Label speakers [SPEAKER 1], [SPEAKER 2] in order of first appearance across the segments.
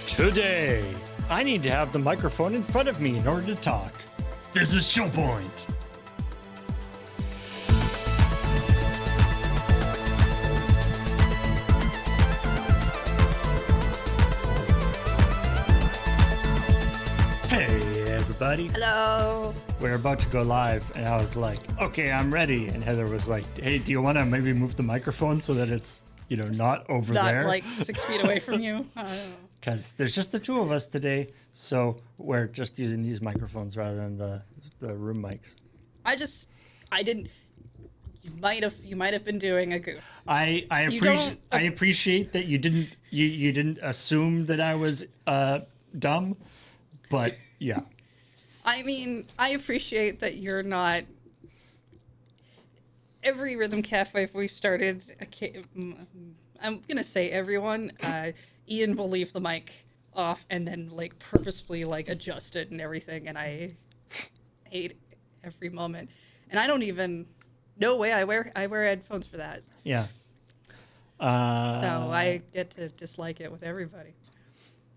[SPEAKER 1] Today, I need to have the microphone in front of me in order to talk. This is ChillPoint. Hey, everybody.
[SPEAKER 2] Hello.
[SPEAKER 1] We're about to go live, and I was like, okay, I'm ready. And Heather was like, hey, do you want to maybe move the microphone so that it's, not over there?
[SPEAKER 2] Not like 6 feet away from you. I don't know.
[SPEAKER 1] Because there's just the two of us today, so we're just using these microphones rather than the room mics.
[SPEAKER 2] I didn't. You might have been doing a goof.
[SPEAKER 1] I appreciate that you didn't assume that I was dumb, but yeah.
[SPEAKER 2] I mean, I appreciate that you're not. Every Rhythm Cafe we've started, I'm gonna say everyone. Ian will leave the mic off and then purposefully adjust it and everything, and I hate every moment. And I don't even. No way. I wear headphones for that.
[SPEAKER 1] Yeah.
[SPEAKER 2] So I get to dislike it with everybody.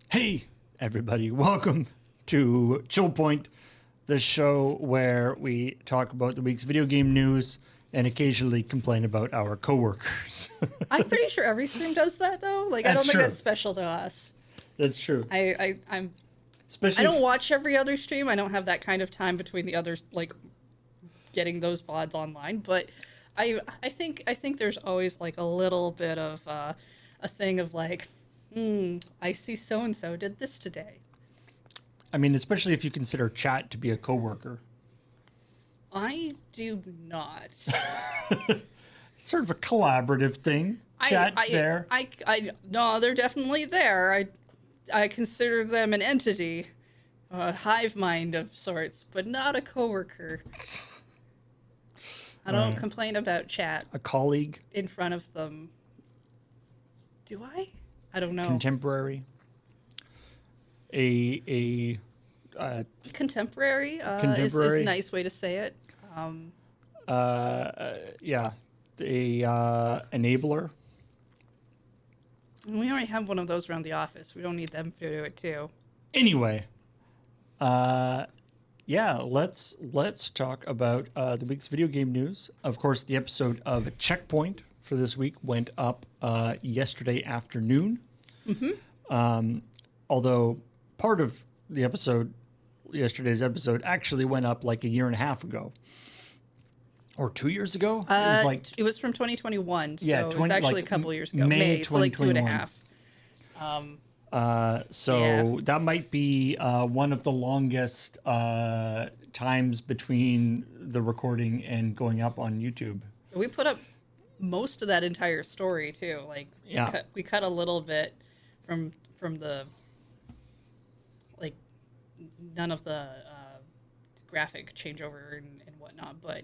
[SPEAKER 1] Hey, everybody! Welcome to ChillPoint, the show where we talk about the week's video game news and occasionally complain about our coworkers.
[SPEAKER 2] I'm pretty sure every stream does that though. I don't think that's special to us.
[SPEAKER 1] That's true.
[SPEAKER 2] I'm.
[SPEAKER 1] Especially
[SPEAKER 2] I don't watch every other stream. I don't have that kind of time between the others, getting those VODs online. But I think there's always a little bit of a thing of I see so and so did this today.
[SPEAKER 1] I mean, especially if you consider chat to be a coworker.
[SPEAKER 2] I do not.
[SPEAKER 1] It's sort of a collaborative thing. Chat's there.
[SPEAKER 2] No, they're definitely there. I consider them an entity, a hive mind of sorts, but not a coworker. I don't complain about chat.
[SPEAKER 1] A colleague.
[SPEAKER 2] In front of them. Do I? I don't know.
[SPEAKER 1] Contemporary. A
[SPEAKER 2] contemporary, is a nice way to say it.
[SPEAKER 1] Yeah. A enabler.
[SPEAKER 2] We already have one of those around the office. We don't need them to do it too.
[SPEAKER 1] Anyway, yeah, let's talk about the week's video game news. Of course, the episode of ChillPoint for this week went up yesterday afternoon. Mm-hmm. Although part of the episode, yesterday's episode, actually went up a year and a half ago. Or 2 years ago?
[SPEAKER 2] It was from 2021,
[SPEAKER 1] yeah,
[SPEAKER 2] so it was actually a couple years ago.
[SPEAKER 1] May
[SPEAKER 2] so 2.5.
[SPEAKER 1] That might be one of the longest times between the recording and going up on YouTube.
[SPEAKER 2] We put up most of that entire story too. We cut a little bit from the none of the graphic changeover and whatnot, but.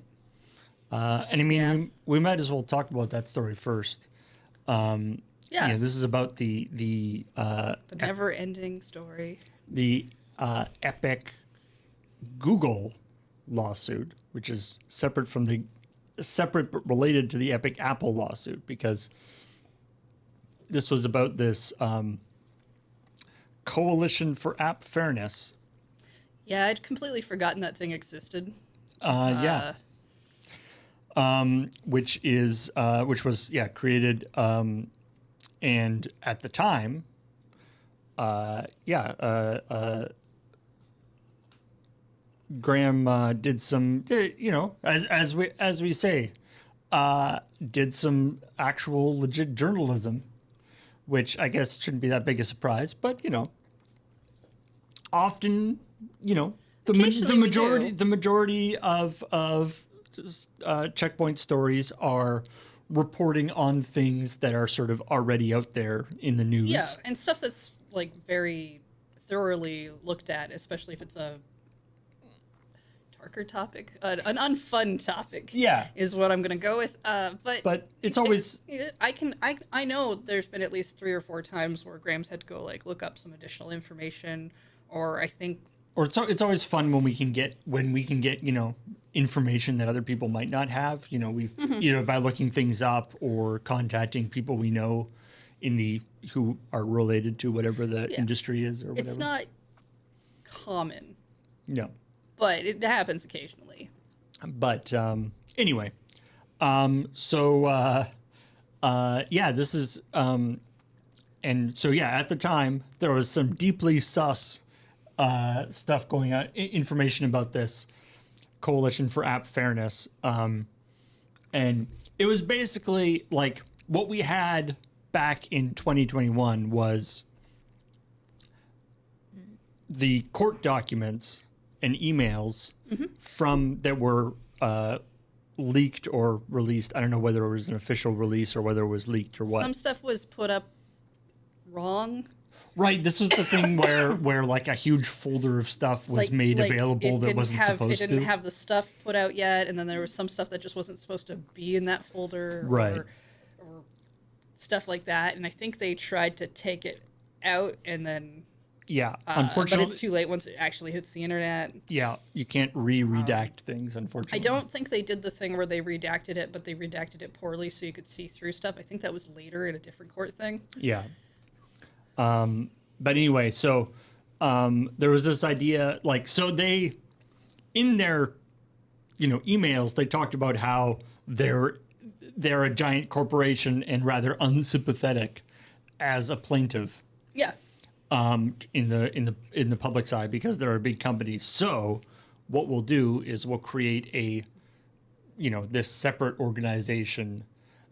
[SPEAKER 1] And I mean, we might as well talk about that story first. This is about the
[SPEAKER 2] never-ending story.
[SPEAKER 1] The Epic Google lawsuit, which is separate but related to the Epic Apple lawsuit, because this was about this Coalition for App Fairness.
[SPEAKER 2] Yeah, I'd completely forgotten that thing existed.
[SPEAKER 1] Which was created, and at the time, Graham did some, as we say, did some actual legit journalism, which I guess shouldn't be that big a surprise, but often, the majority of ChillPoint stories are reporting on things that are sort of already out there in the news.
[SPEAKER 2] Yeah, and stuff that's very thoroughly looked at, especially if it's a darker topic, an unfun topic.
[SPEAKER 1] Yeah,
[SPEAKER 2] is what I'm gonna go with. But
[SPEAKER 1] it's always
[SPEAKER 2] I know there's been at least 3 or 4 times where Graham's had to go look up some additional information, or I think.
[SPEAKER 1] Or it's always fun when we can get information that other people might not have. Either by looking things up or contacting people we know who are related to whatever the industry is or whatever.
[SPEAKER 2] It's not common,
[SPEAKER 1] No.
[SPEAKER 2] but it happens occasionally.
[SPEAKER 1] But anyway, this is and so at the time there was some deeply sus stuff going on, information about this Coalition for App Fairness, and it was basically like what we had back in 2021 was the court documents and emails from that were leaked or released. I don't know whether it was an official release or whether it was leaked or what.
[SPEAKER 2] Some stuff was put up wrong.
[SPEAKER 1] Right, this was the thing where like a huge folder of stuff was made available that wasn't supposed to.
[SPEAKER 2] It didn't have the stuff put out yet, and then there was some stuff that just wasn't supposed to be in that folder,
[SPEAKER 1] right,
[SPEAKER 2] or stuff like that. And I think they tried to take it out, and then
[SPEAKER 1] unfortunately,
[SPEAKER 2] but it's too late once it actually hits the internet.
[SPEAKER 1] Yeah, you can't redact things, unfortunately.
[SPEAKER 2] I don't think they did the thing where they redacted it, but they redacted it poorly so you could see through stuff. I think that was later in a different court thing.
[SPEAKER 1] Yeah. But anyway, so there was this idea, so they, in their, emails, they talked about how they're a giant corporation and rather unsympathetic as a plaintiff.
[SPEAKER 2] Yeah.
[SPEAKER 1] In the public's eye because they're a big company. So what we'll do is we'll create a, this separate organization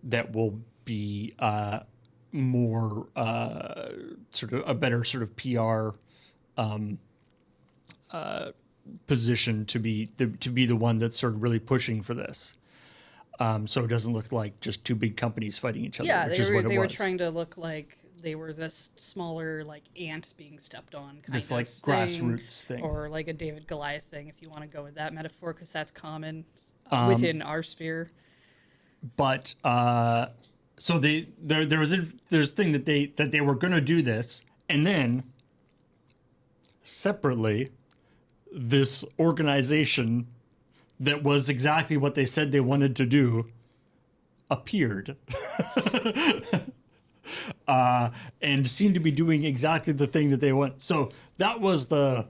[SPEAKER 1] that will be more sort of a better sort of PR position to be the one that's sort of really pushing for this. So it doesn't look like just two big companies fighting each other.
[SPEAKER 2] Yeah,
[SPEAKER 1] which is what it was.
[SPEAKER 2] They were trying to look like they were this smaller like ant being stepped on kind
[SPEAKER 1] this
[SPEAKER 2] of
[SPEAKER 1] like
[SPEAKER 2] thing,
[SPEAKER 1] grassroots thing,
[SPEAKER 2] or like a David Goliath thing, if you want to go with that metaphor, because that's common within our sphere.
[SPEAKER 1] But so there's a thing that they were going to do this, and then separately, this organization that was exactly what they said they wanted to do appeared. And seemed to be doing exactly the thing that they want. So that was the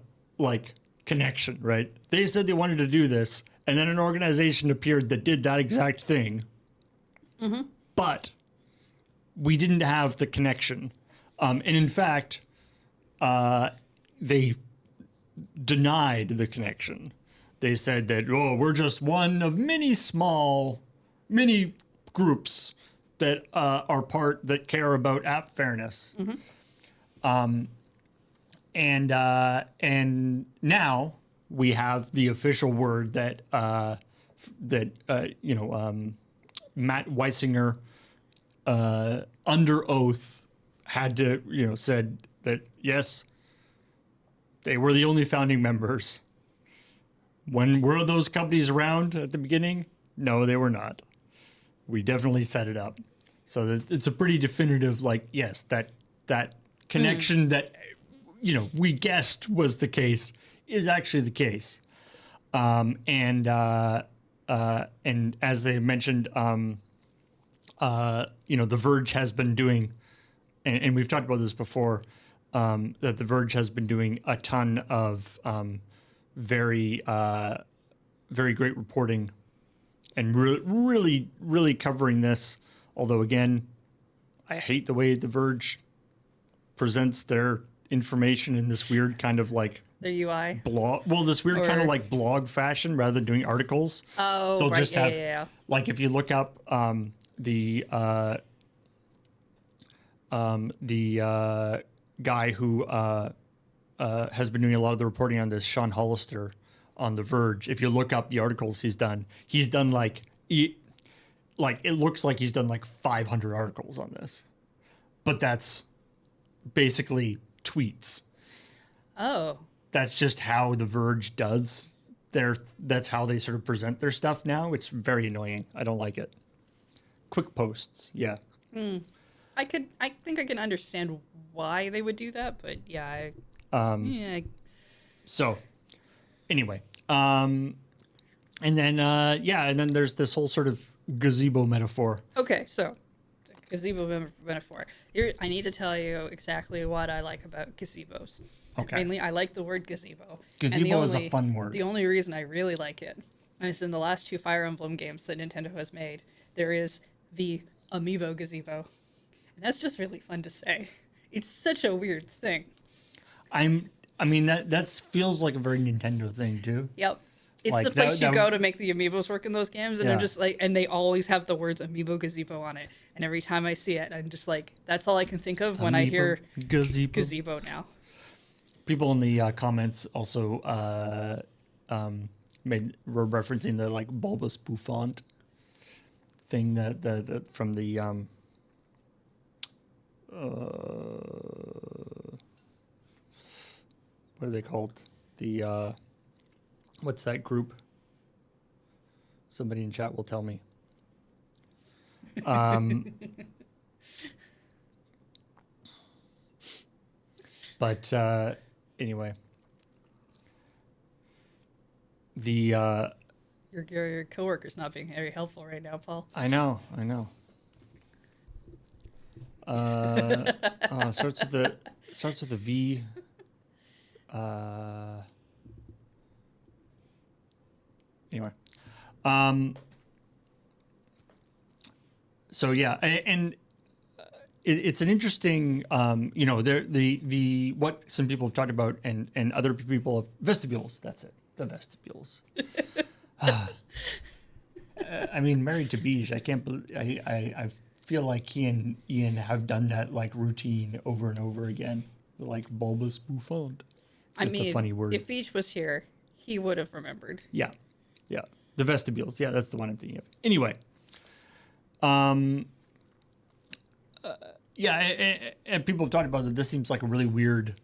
[SPEAKER 1] connection, right? They said they wanted to do this, and then an organization appeared that did that exact thing. Mm-hmm. But we didn't have the connection. And in fact, they denied the connection. They said that, we're just one of many groups that that care about app fairness. Mm-hmm. And now we have the official word that Matt Weisinger under oath had to said that yes, they were the only founding members. When were those companies around at the beginning? No, they were not. We definitely set it up. So it's a pretty definitive, yes, that connection that, we guessed was the case is actually the case. And as they mentioned, The Verge has been doing, and we've talked about this before, that The Verge has been doing a ton of very great reporting and really covering this. Although, again, I hate the way The Verge presents their information in this weird kind of
[SPEAKER 2] their UI
[SPEAKER 1] blog. Well, this weird kind of blog fashion rather than doing articles.
[SPEAKER 2] Oh,
[SPEAKER 1] they'll
[SPEAKER 2] right.
[SPEAKER 1] just have
[SPEAKER 2] Yeah.
[SPEAKER 1] if you look up the guy who has been doing a lot of the reporting on this, Sean Hollister on The Verge. If you look up the articles he's done it looks like he's done 500 articles on this, but that's basically tweets.
[SPEAKER 2] Oh.
[SPEAKER 1] That's just how The Verge does that's how they sort of present their stuff now. It's very annoying. I don't like it. Quick posts, yeah.
[SPEAKER 2] I think I can understand why they would do that, but yeah.
[SPEAKER 1] So, anyway, and then there's this whole sort of gazebo metaphor.
[SPEAKER 2] Okay, so Gazebo metaphor. I need to tell you exactly what I like about gazebos.
[SPEAKER 1] Okay.
[SPEAKER 2] Mainly, I like the word gazebo.
[SPEAKER 1] Gazebo is a fun word.
[SPEAKER 2] The only reason I really like it is in the last 2 Fire Emblem games that Nintendo has made, there is the amiibo gazebo. And that's just really fun to say. It's such a weird thing.
[SPEAKER 1] I mean that feels like a very Nintendo thing too.
[SPEAKER 2] Yep. It's
[SPEAKER 1] Like
[SPEAKER 2] the place
[SPEAKER 1] that
[SPEAKER 2] you go to make the amiibos work in those games, and
[SPEAKER 1] Yeah.
[SPEAKER 2] I'm just like, and they always have the words amiibo gazebo on it. And every time I see it, I'm just like, that's all I can think of when I hear gazebo now.
[SPEAKER 1] People in the comments also were referencing the like bulbous bouffant thing that from the what are they called? The what's that group? Somebody in chat will tell me. But anyway, the
[SPEAKER 2] Your coworker's not being very helpful right now, Paul.
[SPEAKER 1] I know. Starts with the V. Anyway, so yeah, and it's an interesting, the what some people have talked about, and other people have vestibules. That's it, the vestibules. I mean, married to Beige, I can't believe I feel like he and Ian have done that like routine over and over again, like bulbous bouffant. It's just a funny word.
[SPEAKER 2] If Beach was here, he would have remembered.
[SPEAKER 1] Yeah, the vestibules. Yeah, that's the one I'm thinking of. Anyway, and people have talked about that. This seems like a really weird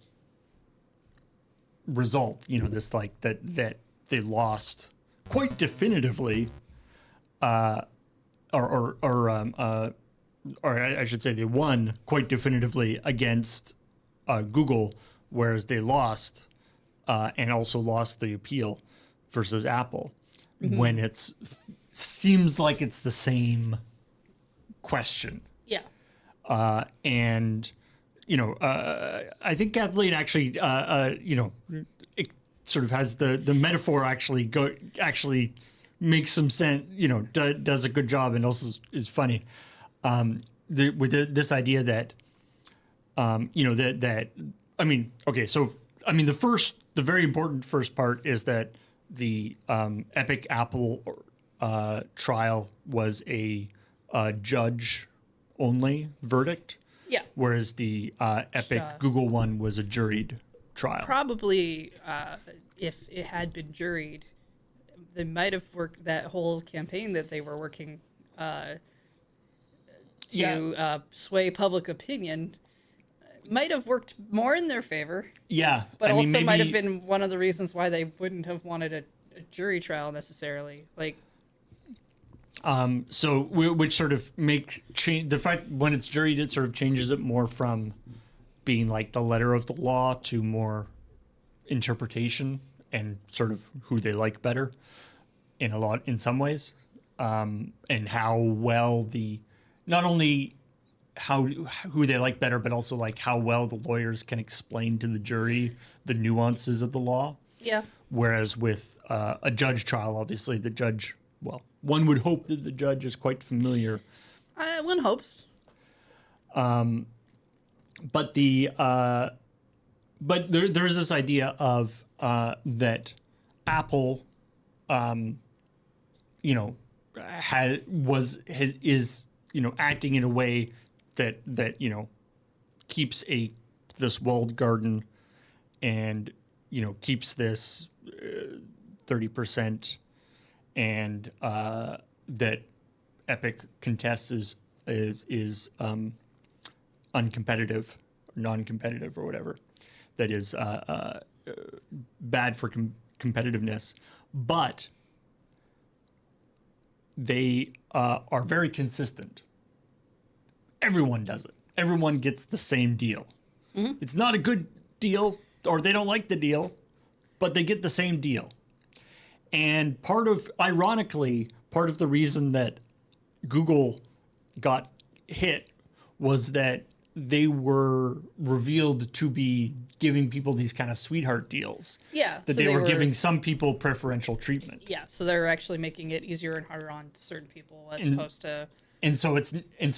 [SPEAKER 1] result. This like that they lost quite definitively, or I should say they won quite definitively against Google, whereas they lost and also lost the appeal versus Apple, when it seems like it's the same question.
[SPEAKER 2] Yeah.
[SPEAKER 1] And I think Kathleen actually it sort of has the metaphor actually makes some sense, does a good job, and also is funny with this idea that the very important first part is that the Epic Apple trial was a judge only verdict.
[SPEAKER 2] Yeah.
[SPEAKER 1] Whereas the Epic Google one was a juried trial.
[SPEAKER 2] Probably, if it had been juried, they might have worked that whole campaign that they were working to sway public opinion. Might have worked more in their favor.
[SPEAKER 1] Yeah.
[SPEAKER 2] But also might have been one of the reasons why they wouldn't have wanted a jury trial necessarily. Like,
[SPEAKER 1] which sort of change the fact when it's juried, it sort of changes it more from being like the letter of the law to more interpretation and sort of who they like better in some ways, and how well not only who they like better, but also like how well the lawyers can explain to the jury the nuances of the law.
[SPEAKER 2] yeah.
[SPEAKER 1] Whereas with a judge trial, obviously the judge, one would hope that the judge is quite familiar.
[SPEAKER 2] One hopes.
[SPEAKER 1] But there's this idea of that Apple, is acting in a way that keeps this walled garden, and keeps this 30%, and that Epic contests is uncompetitive, non-competitive, or whatever. That is bad for competitiveness, but they are very consistent. Everyone does it. Everyone gets the same deal. Mm-hmm. It's not a good deal, or they don't like the deal, but they get the same deal. And ironically, part of the reason that Google got hit was that they were revealed to be giving people these kind of sweetheart deals.
[SPEAKER 2] Yeah.
[SPEAKER 1] That
[SPEAKER 2] so
[SPEAKER 1] they were giving some people preferential treatment.
[SPEAKER 2] Yeah, so they're actually making it easier and harder on certain people as opposed to.
[SPEAKER 1] And so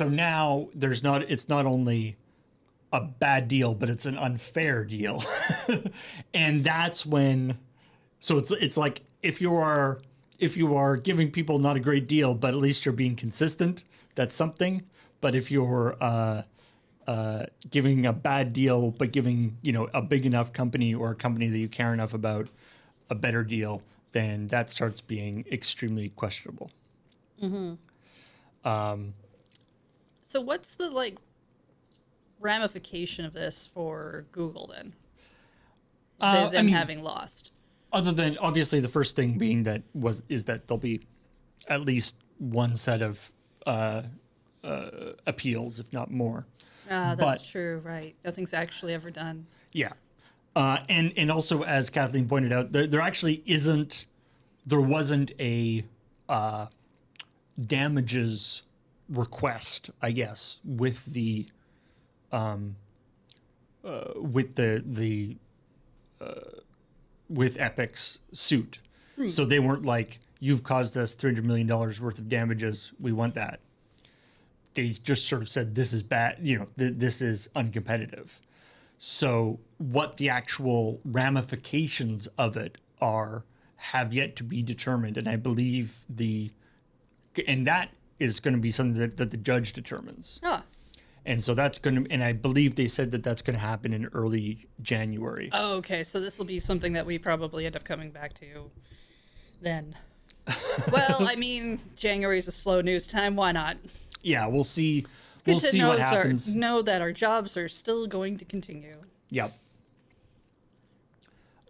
[SPEAKER 1] now it's not only a bad deal, but it's an unfair deal. And that's when, so it's like if you are giving people not a great deal, but at least you're being consistent, that's something. But if you're giving a bad deal, but giving, a big enough company or a company that you care enough about a better deal, then that starts being extremely questionable.
[SPEAKER 2] So what's the ramification of this for Google then? Them having lost.
[SPEAKER 1] Other than obviously the first thing being is that there'll be at least one set of appeals, if not more.
[SPEAKER 2] That's true, right? Nothing's actually ever done.
[SPEAKER 1] Yeah. And also, as Kathleen pointed out, there wasn't a damages request, I guess, with the with Epic's suit. So they weren't like, you've caused us $300 million worth of damages, we want that. They just sort of said, this is bad, this is uncompetitive. So what the actual ramifications of it have yet to be determined. And I believe that is going to be something that the judge determines.
[SPEAKER 2] Huh.
[SPEAKER 1] And so and I believe they said that that's going to happen in early January.
[SPEAKER 2] Oh, okay. So this will be something that we probably end up coming back to then. Well, I mean, January is a slow news time. Why not?
[SPEAKER 1] Yeah, we'll see.
[SPEAKER 2] Good
[SPEAKER 1] We'll
[SPEAKER 2] to
[SPEAKER 1] see what happens.
[SPEAKER 2] know that our jobs are still going to continue.
[SPEAKER 1] Yep.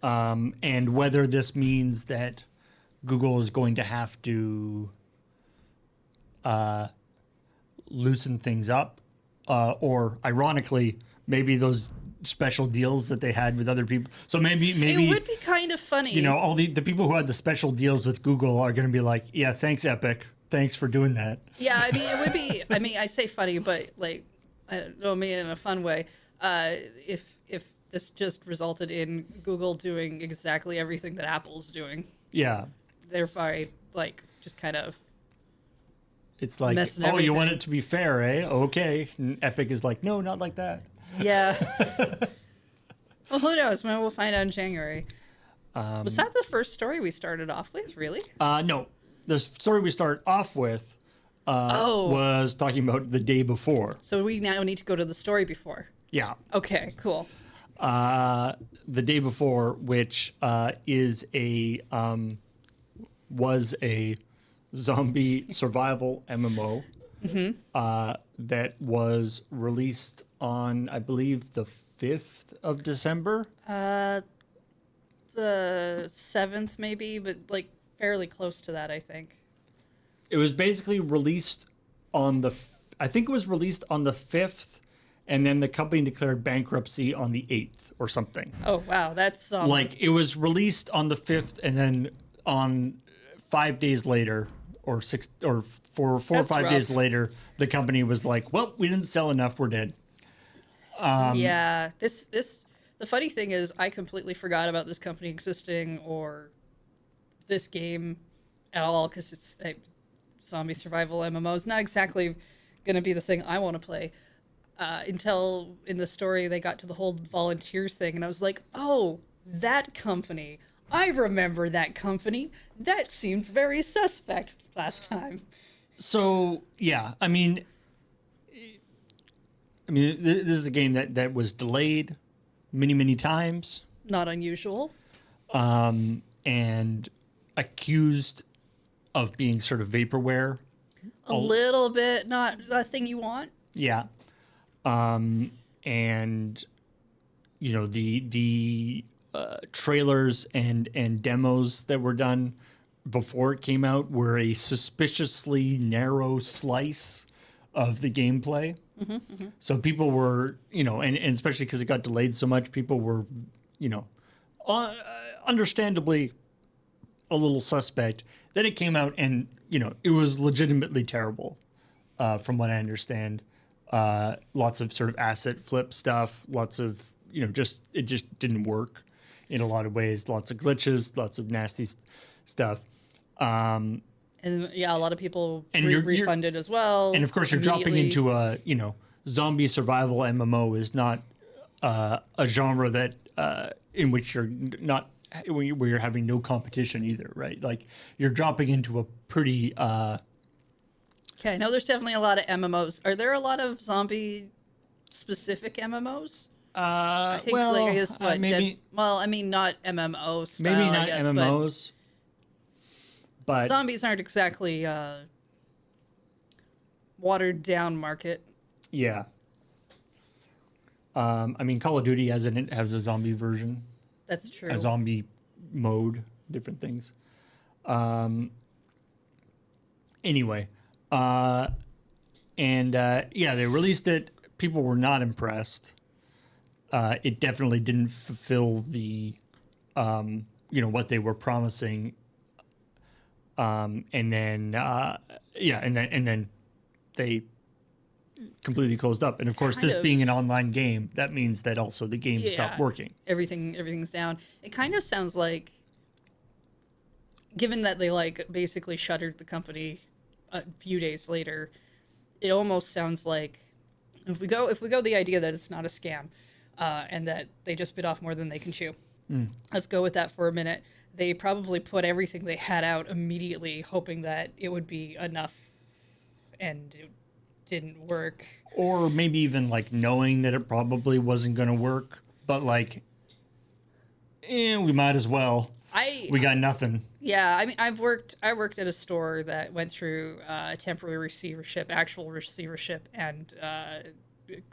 [SPEAKER 1] And whether this means that Google is going to have to loosen things up, or ironically, maybe those special deals that they had with other people. So maybe
[SPEAKER 2] it would be kind of funny.
[SPEAKER 1] All the people who had the special deals with Google are going to be like, yeah, thanks, Epic. Thanks for doing that.
[SPEAKER 2] Yeah, I mean, it would be. I mean, I say funny, but I don't mean in a fun way. If this just resulted in Google doing exactly everything that Apple's doing.
[SPEAKER 1] Yeah.
[SPEAKER 2] Therefore, just kind of.
[SPEAKER 1] It's like, oh, you want it to be fair, eh? Okay. And Epic is like, no, not like that.
[SPEAKER 2] Yeah. Well, who knows? Maybe we'll find out in January. Was that the first story we started off with? Really?
[SPEAKER 1] No. The story we start off with was talking about the day before.
[SPEAKER 2] So we now need to go to the story before.
[SPEAKER 1] Yeah.
[SPEAKER 2] Okay, cool.
[SPEAKER 1] The day before, which was a zombie survival MMO that was released on, I believe, the 5th of December.
[SPEAKER 2] The 7th maybe, but fairly close to that, I think.
[SPEAKER 1] It was basically released on I think it was released on the 5th, and then the company declared bankruptcy on the 8th or something.
[SPEAKER 2] Oh, wow. That's...
[SPEAKER 1] it was released on the 5th, and then on 5 days later, or 4 or 5 days later, the company was like, well, we didn't sell enough, we're dead.
[SPEAKER 2] Yeah. The funny thing is, I completely forgot about this company existing or this game at all, because it's a zombie survival MMO. It's not exactly going to be the thing I want to play. Until in the story they got to the whole volunteer thing, and I was like, oh, that company. I remember that company. That seemed very suspect last time.
[SPEAKER 1] So, yeah, I mean, this is a game that was delayed many, many times.
[SPEAKER 2] Not unusual.
[SPEAKER 1] And accused of being sort of vaporware.
[SPEAKER 2] A little bit, not a thing you want.
[SPEAKER 1] Yeah. And, the trailers and demos that were done before it came out were a suspiciously narrow slice of the gameplay. So people were, and especially because it got delayed so much, people were, understandably a little suspect. Then it came out and, it was legitimately terrible, from what I understand. lots of sort of asset flip stuff, lots of, it just didn't work in a lot of ways. Lots of glitches, lots of nasty stuff.
[SPEAKER 2] And yeah, a lot of people
[SPEAKER 1] you're
[SPEAKER 2] refunded as well.
[SPEAKER 1] And of course, you're dropping
[SPEAKER 2] immediately.
[SPEAKER 1] into a, zombie survival MMO is not a genre that in which you're not where you're having no competition either, right? Like you're dropping into a pretty.
[SPEAKER 2] Okay, I know there's definitely a lot of MMOs. Are there a lot of zombie specific MMOs? I think
[SPEAKER 1] well,
[SPEAKER 2] like I guess what
[SPEAKER 1] maybe
[SPEAKER 2] well, I mean not MMO style,
[SPEAKER 1] maybe not
[SPEAKER 2] I guess,
[SPEAKER 1] MMOs,
[SPEAKER 2] but
[SPEAKER 1] but
[SPEAKER 2] zombies aren't exactly watered down market.
[SPEAKER 1] yeah. I mean, Call of Duty has a zombie version,
[SPEAKER 2] That's true.
[SPEAKER 1] a zombie mode, different things. Anyway, yeah, they released it. People were not impressed. It definitely didn't fulfill the, what they were promising. And then, and then they completely closed up. And of course, this being an online game, that means that also the game stopped working.
[SPEAKER 2] Everything's down. It kind of sounds like, given that they like basically shuttered the company a few days later, it almost sounds like if we go the idea that it's not a scam, and that they just bit off more than they can chew. Let's go with that for a minute. They probably put everything they had out immediately, hoping that it would be enough, and it didn't work.
[SPEAKER 1] Or maybe even like knowing that it probably wasn't going to work, but like, we might as well. We got nothing.
[SPEAKER 2] Yeah, I mean, I worked at a store that went through temporary receivership, actual receivership, and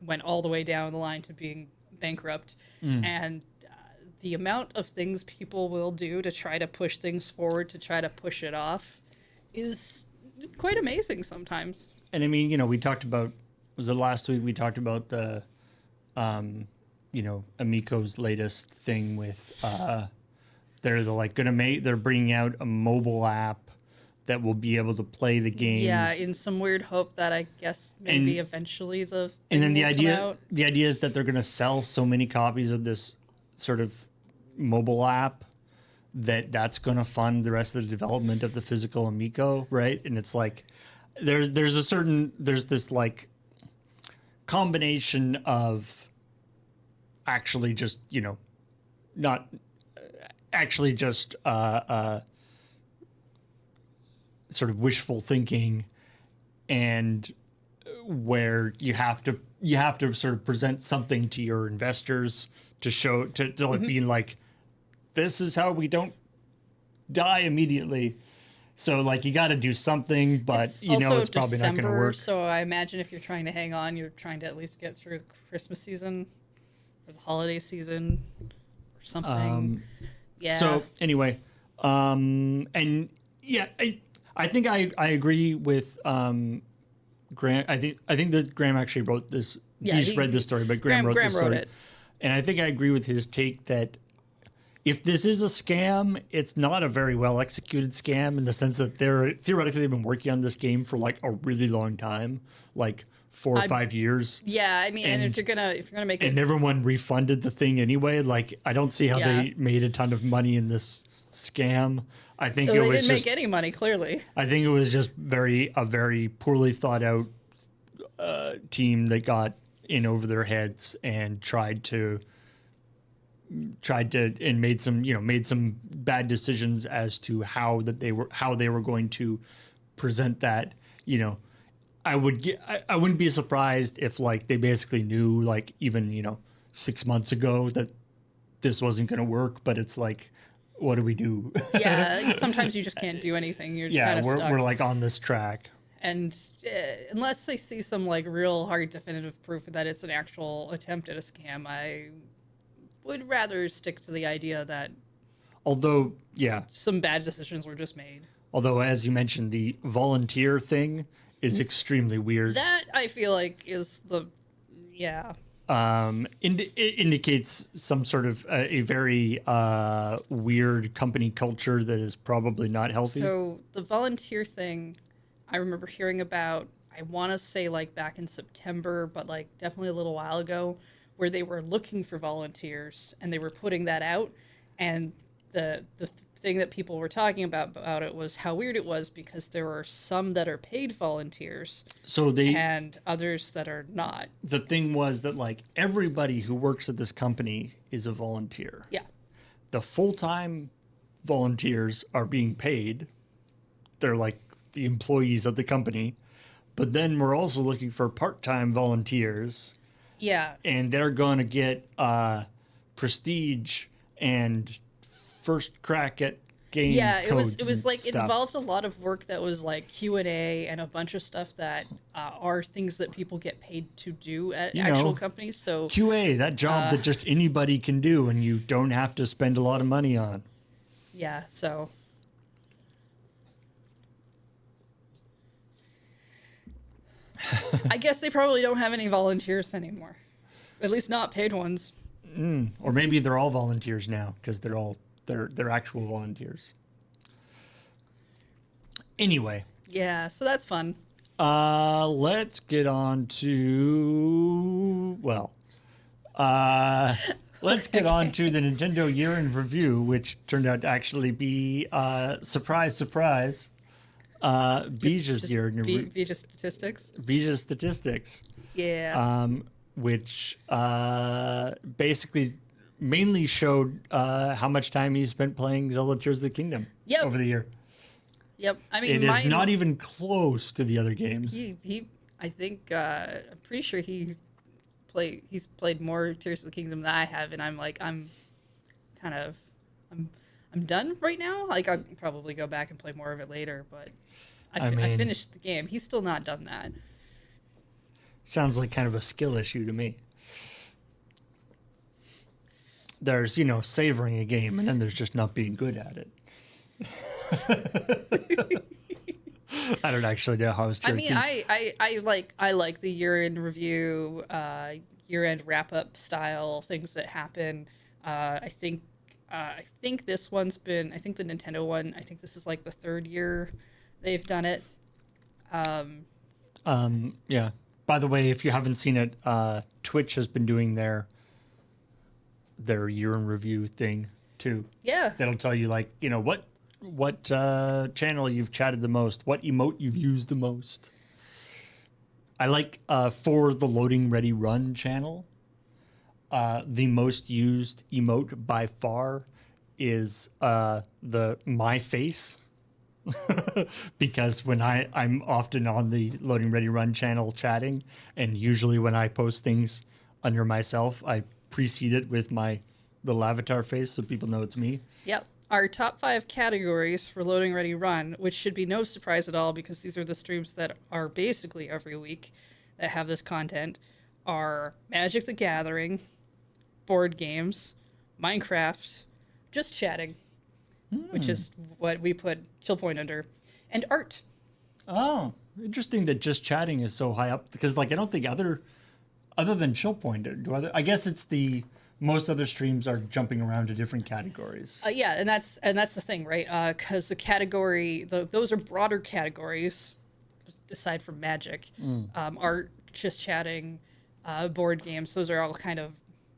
[SPEAKER 2] went all the way down the line to being bankrupt. And the amount of things people will do to try to push things forward, to try to push it off, is quite amazing sometimes.
[SPEAKER 1] And I mean, we talked about, was it last week? We talked about the, Amico's latest thing with, they're bringing out a mobile app that will be able to play the games.
[SPEAKER 2] Yeah, in some weird hope that I guess maybe eventually the thing
[SPEAKER 1] and then
[SPEAKER 2] the
[SPEAKER 1] idea is that they're going to sell so many copies of this sort of mobile app that's going to fund the rest of the development of the physical Amico, right? And it's like there's this like combination of actually just not actually just sort of wishful thinking, and where you have to sort of present something to your investors to show to like being like, this is how we don't die immediately. So like you got to do something, but it's probably not going to work.
[SPEAKER 2] So I imagine if you're trying to hang on, you're trying to at least get through the Christmas season or the holiday season or something. Yeah.
[SPEAKER 1] So anyway, and yeah, I think I agree with Graham. I think that Graham actually wrote this. Yeah, he read this story, but Graham wrote this story.
[SPEAKER 2] It.
[SPEAKER 1] And I think I agree with his take that if this is a scam, it's not a very well executed scam in the sense that they've been working on this game for like a really long time, like 4 or 5 years.
[SPEAKER 2] Yeah, I mean, and if you're gonna make it,
[SPEAKER 1] and everyone refunded the thing anyway. Like, I don't see how they made a ton of money in this scam. I think
[SPEAKER 2] they didn't make any money. Clearly,
[SPEAKER 1] I think it was just a very poorly thought out team that got in over their heads and tried to and made some bad decisions as to how they were going to present that. I wouldn't be surprised if like they basically knew like even 6 months ago that this wasn't going to work, but it's like, what do we do?
[SPEAKER 2] Yeah, sometimes you just can't do anything. You're just kind of stuck.
[SPEAKER 1] We're like on this track.
[SPEAKER 2] And unless they see some like real hard definitive proof that it's an actual attempt at a scam, I would rather stick to the idea that some bad decisions were just made.
[SPEAKER 1] Although, as you mentioned, the volunteer thing is extremely weird.
[SPEAKER 2] That I feel like is
[SPEAKER 1] it indicates some sort of a very weird company culture that is probably not healthy.
[SPEAKER 2] So the volunteer thing, I remember hearing about, I want to say like back in September, but like definitely a little while ago, where they were looking for volunteers and they were putting that out. And the thing that people were talking about it was how weird it was because there are some that are paid volunteers
[SPEAKER 1] So
[SPEAKER 2] and others that are not.
[SPEAKER 1] the thing was that like everybody who works at this company is a volunteer.
[SPEAKER 2] Yeah.
[SPEAKER 1] The full-time volunteers are being paid. They're like the employees of the company. But then we're also looking for part-time volunteers,
[SPEAKER 2] Yeah.
[SPEAKER 1] and they're going to get prestige and first crack at game
[SPEAKER 2] Yeah,
[SPEAKER 1] codes
[SPEAKER 2] it was
[SPEAKER 1] and
[SPEAKER 2] like it
[SPEAKER 1] stuff.
[SPEAKER 2] involved a lot of work that was like Q&A and a bunch of stuff that are things that people get paid to do at actual companies. So
[SPEAKER 1] QA, that job that just anybody can do and you don't have to spend a lot of money on.
[SPEAKER 2] yeah, so I guess they probably don't have any volunteers anymore. At least not paid ones.
[SPEAKER 1] Or maybe they're all volunteers now because they're actual volunteers. Anyway,
[SPEAKER 2] Yeah, so that's fun.
[SPEAKER 1] let's get on to let's get on to the Nintendo year in review, which turned out to actually be surprise, surprise. Bija's year in review.
[SPEAKER 2] Vija statistics.
[SPEAKER 1] Bija's statistics.
[SPEAKER 2] Yeah.
[SPEAKER 1] Which basically mainly showed how much time he spent playing Zelda Tears of the Kingdom
[SPEAKER 2] Yep.
[SPEAKER 1] over the year.
[SPEAKER 2] Yep. I mean,
[SPEAKER 1] It is
[SPEAKER 2] mine,
[SPEAKER 1] not even close to the other games.
[SPEAKER 2] he I think I'm pretty sure he's played more Tears of the Kingdom than I have, and I'm kind of I'm done right now. Like I'll probably go back and play more of it later, but I
[SPEAKER 1] mean-
[SPEAKER 2] finished the game. He's still not done that.
[SPEAKER 1] Sounds like kind of a skill issue to me. There's, savoring a game, and then there's just not being good at it. I don't actually know how I was
[SPEAKER 2] I mean, I like the year in review, year end wrap up style things that happen. I think this one's been. I think the Nintendo one. I think this is like the third year they've done it.
[SPEAKER 1] Yeah. By the way, if you haven't seen it, Twitch has been doing their year in review thing too.
[SPEAKER 2] Yeah.
[SPEAKER 1] That'll tell you like, what channel you've chatted the most, what emote you've used the most. I like for the Loading Ready Run channel, the most used emote by far is the my face. Because when I'm often on the Loading Ready Run channel chatting, and usually when I post things under myself, I precede it with my little avatar face so people know it's me.
[SPEAKER 2] Yep. Our top 5 categories for Loading Ready Run, which should be no surprise at all because these are the streams that are basically every week that have this content, are Magic the Gathering, board games, Minecraft, just chatting, which is what we put ChillPoint under, and art.
[SPEAKER 1] Oh, interesting that just chatting is so high up because like I don't think other than ChillPoint do other. I guess it's the most other streams are jumping around to different categories.
[SPEAKER 2] Yeah, and that's the thing, right? Because the category, those are broader categories, aside from Magic, art, just chatting, board games. Those are all kind of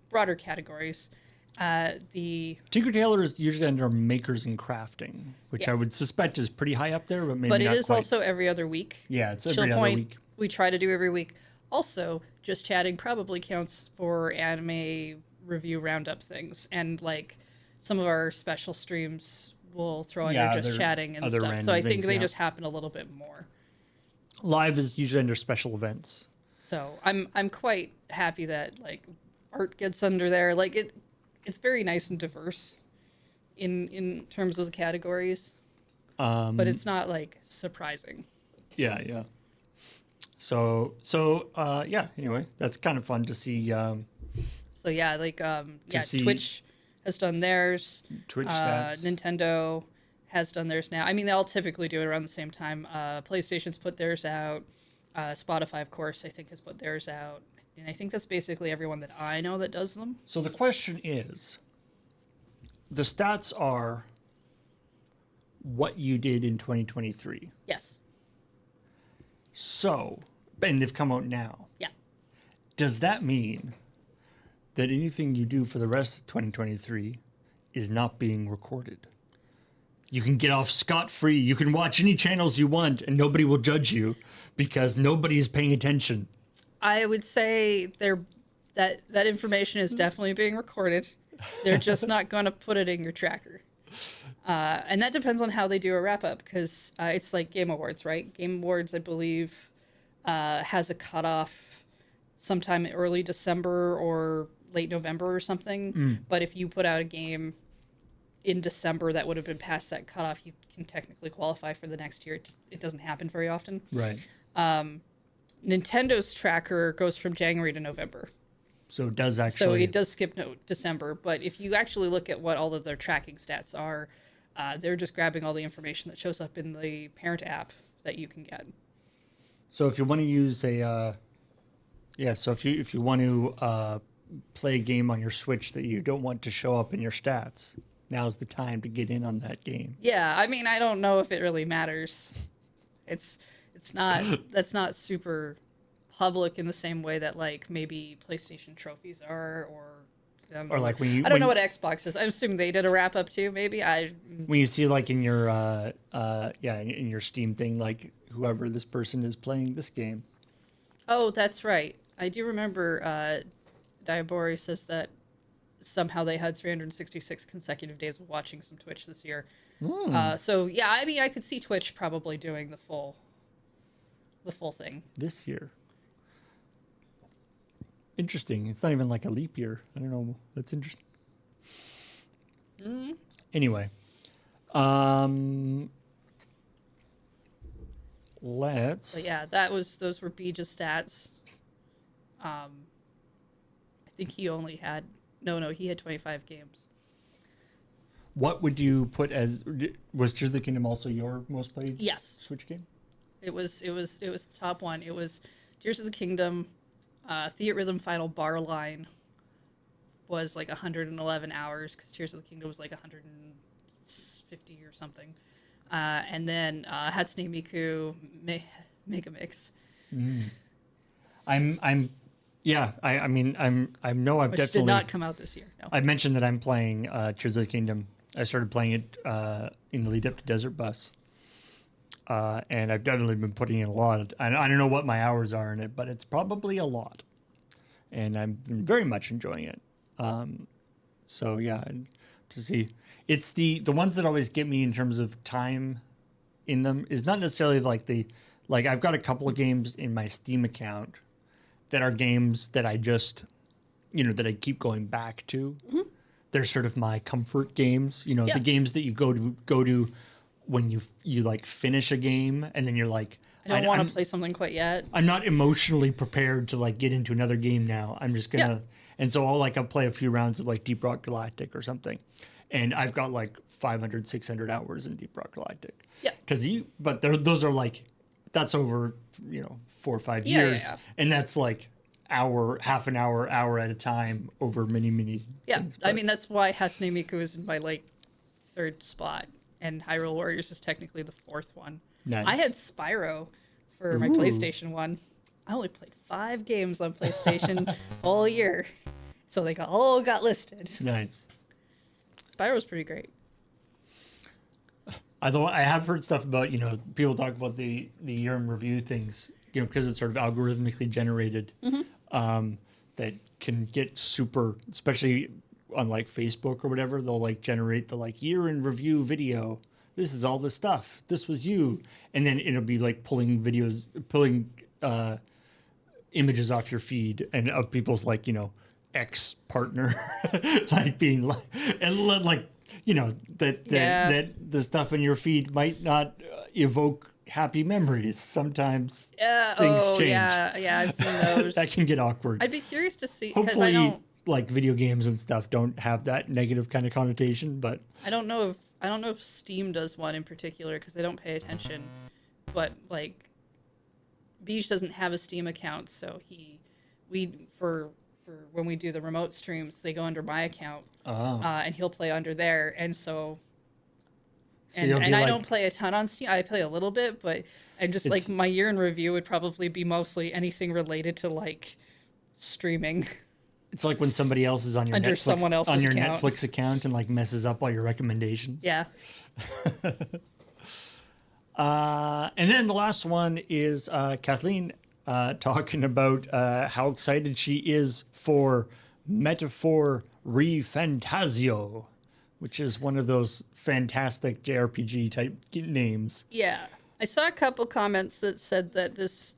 [SPEAKER 2] broader categories. The
[SPEAKER 1] Tinker Tailor is usually under makers and crafting, which
[SPEAKER 2] Yeah.
[SPEAKER 1] I would suspect is pretty high up there, but maybe
[SPEAKER 2] but it
[SPEAKER 1] not
[SPEAKER 2] is
[SPEAKER 1] quite.
[SPEAKER 2] also every other week.
[SPEAKER 1] Yeah, it's every other
[SPEAKER 2] ChillPoint,
[SPEAKER 1] week.
[SPEAKER 2] we try to do every week. Also, just chatting probably counts for anime review roundup things, and like some of our special streams will throw under
[SPEAKER 1] Yeah,
[SPEAKER 2] just
[SPEAKER 1] other-
[SPEAKER 2] chatting and
[SPEAKER 1] other
[SPEAKER 2] stuff. So
[SPEAKER 1] random
[SPEAKER 2] I think
[SPEAKER 1] things,
[SPEAKER 2] they
[SPEAKER 1] yeah.
[SPEAKER 2] just happen a little bit more.
[SPEAKER 1] Live is usually under special events.
[SPEAKER 2] So I'm quite happy that like art gets under there. Like it's very nice and diverse in terms of the categories, but it's not like surprising.
[SPEAKER 1] Yeah, yeah. So yeah. Anyway, that's kind of fun to see.
[SPEAKER 2] So yeah, like
[SPEAKER 1] see-
[SPEAKER 2] Twitch has done theirs.
[SPEAKER 1] Twitch stats.
[SPEAKER 2] Nintendo has done theirs now. I mean, they all typically do it around the same time. PlayStation's put theirs out. Spotify, of course, I think has put theirs out. And I think that's basically everyone that I know that does them.
[SPEAKER 1] So the question is, the stats are what you did in 2023.
[SPEAKER 2] Yes.
[SPEAKER 1] So and they've come out now.
[SPEAKER 2] Yeah.
[SPEAKER 1] Does that mean that anything you do for the rest of 2023 is not being recorded? You can get off scot-free. You can watch any channels you want, and nobody will judge you because nobody's paying attention.
[SPEAKER 2] I would say that information is definitely being recorded. They're just not going to put it in your tracker. And that depends on how they do a wrap-up, because it's like Game Awards, right? Game Awards, I believe, has a cutoff sometime early December or late November or something. But if you put out a game in December that would have been past that cutoff, you can technically qualify for the next year. It doesn't happen very often.
[SPEAKER 1] Right.
[SPEAKER 2] Nintendo tracker goes from January to November.
[SPEAKER 1] So it does actually.
[SPEAKER 2] So it does skip December. But if you actually look at what all of their tracking stats are, they're just grabbing all the information that shows up in the parent app that you can get.
[SPEAKER 1] So if you want to use so if you want to play a game on your Switch that you don't want to show up in your stats, now's the time to get in on that game.
[SPEAKER 2] Yeah, I mean, I don't know if it really matters. It's not, that's not super public in the same way that like maybe PlayStation trophies are, or
[SPEAKER 1] like when you,
[SPEAKER 2] I don't know what Xbox is. I'm assuming they did a wrap up too. Maybe
[SPEAKER 1] when you see like in your in your Steam thing, like whoever this person is playing this game.
[SPEAKER 2] Oh, that's right. I do remember Diabori says that somehow they had 366 consecutive days of watching some Twitch this year. So yeah, I mean, I could see Twitch probably doing the full thing
[SPEAKER 1] this year. Interesting. It's not even like a leap year. I don't know. That's interesting. Anyway, let's.
[SPEAKER 2] But yeah, those were Beeja's stats. I think he only had he had 25 games.
[SPEAKER 1] What would you put as, was Tears of the Kingdom also your most played
[SPEAKER 2] Yes.
[SPEAKER 1] Switch game?
[SPEAKER 2] It was the top one. It was Tears of the Kingdom. Theatrhythm Final Bar Line was like 111 hours, because Tears of the Kingdom was like 150 or something. And then Hatsune Miku Mega Mix.
[SPEAKER 1] I mean, I know I've
[SPEAKER 2] Which
[SPEAKER 1] definitely
[SPEAKER 2] did not come out this year. No.
[SPEAKER 1] I mentioned that I'm playing Tears of the Kingdom. I started playing it in the lead up to Desert Bus. And I've definitely been putting in a lot. I don't know what my hours are in it, but it's probably a lot. And I've been very much enjoying it. So yeah, to see, it's the ones that always get me in terms of time in them is not necessarily like I've got a couple of games in my Steam account that are games that I just, that I keep going back to. Mm-hmm. They're sort of my comfort games, the games that you go to when you like finish a game and then you're like,
[SPEAKER 2] I don't want to play something quite yet.
[SPEAKER 1] I'm not emotionally prepared to like get into another game now. I'm just gonna, and so I'll play a few rounds of like Deep Rock Galactic or something, and I've got like 500, 600 hours in Deep Rock Galactic. Yeah. But those are like, that's over 4 or 5 years, and that's like half an hour at a time over many things.
[SPEAKER 2] I mean, that's why Hatsune Miku is in my like third spot, and Hyrule Warriors is technically the fourth one.
[SPEAKER 1] Nice.
[SPEAKER 2] I had Spyro for my PlayStation 1. I only played 5 games on PlayStation all year, so they all got listed.
[SPEAKER 1] Nice.
[SPEAKER 2] Spyro's pretty great.
[SPEAKER 1] Although I have heard stuff about, people talk about the year in review things, because it's sort of algorithmically generated, that can get super, especially on like Facebook or whatever, they'll like generate the like year in review video. This is all the stuff. This was you. And then it'll be like pulling images off your feed and of people's like, ex partner, like being like, and like, that the stuff in your feed might not evoke happy memories. Sometimes things change.
[SPEAKER 2] Yeah, I've seen those.
[SPEAKER 1] That can get awkward.
[SPEAKER 2] I'd be curious to see, because
[SPEAKER 1] Hopefully,
[SPEAKER 2] I don't
[SPEAKER 1] like video games and stuff don't have that negative kind of connotation, but
[SPEAKER 2] I don't know if Steam does one in particular, because I don't pay attention. But like, Beej doesn't have a Steam account, so for when we do the remote streams, they go under my account, and he'll play under there. And so
[SPEAKER 1] So you'll be
[SPEAKER 2] And I
[SPEAKER 1] like,
[SPEAKER 2] don't play a ton on Steam. I play a little bit, but I'm just like
[SPEAKER 1] It's-
[SPEAKER 2] my year in review would probably be mostly anything related to like streaming
[SPEAKER 1] it's like when somebody else is on your
[SPEAKER 2] under someone else's account.
[SPEAKER 1] Netflix account and like messes up all your recommendations.
[SPEAKER 2] Yeah.
[SPEAKER 1] And then the last one is Kathleen talking about how excited she is for Metaphor Refantasio, which is one of those fantastic JRPG type names.
[SPEAKER 2] Yeah. I saw a couple comments that said that this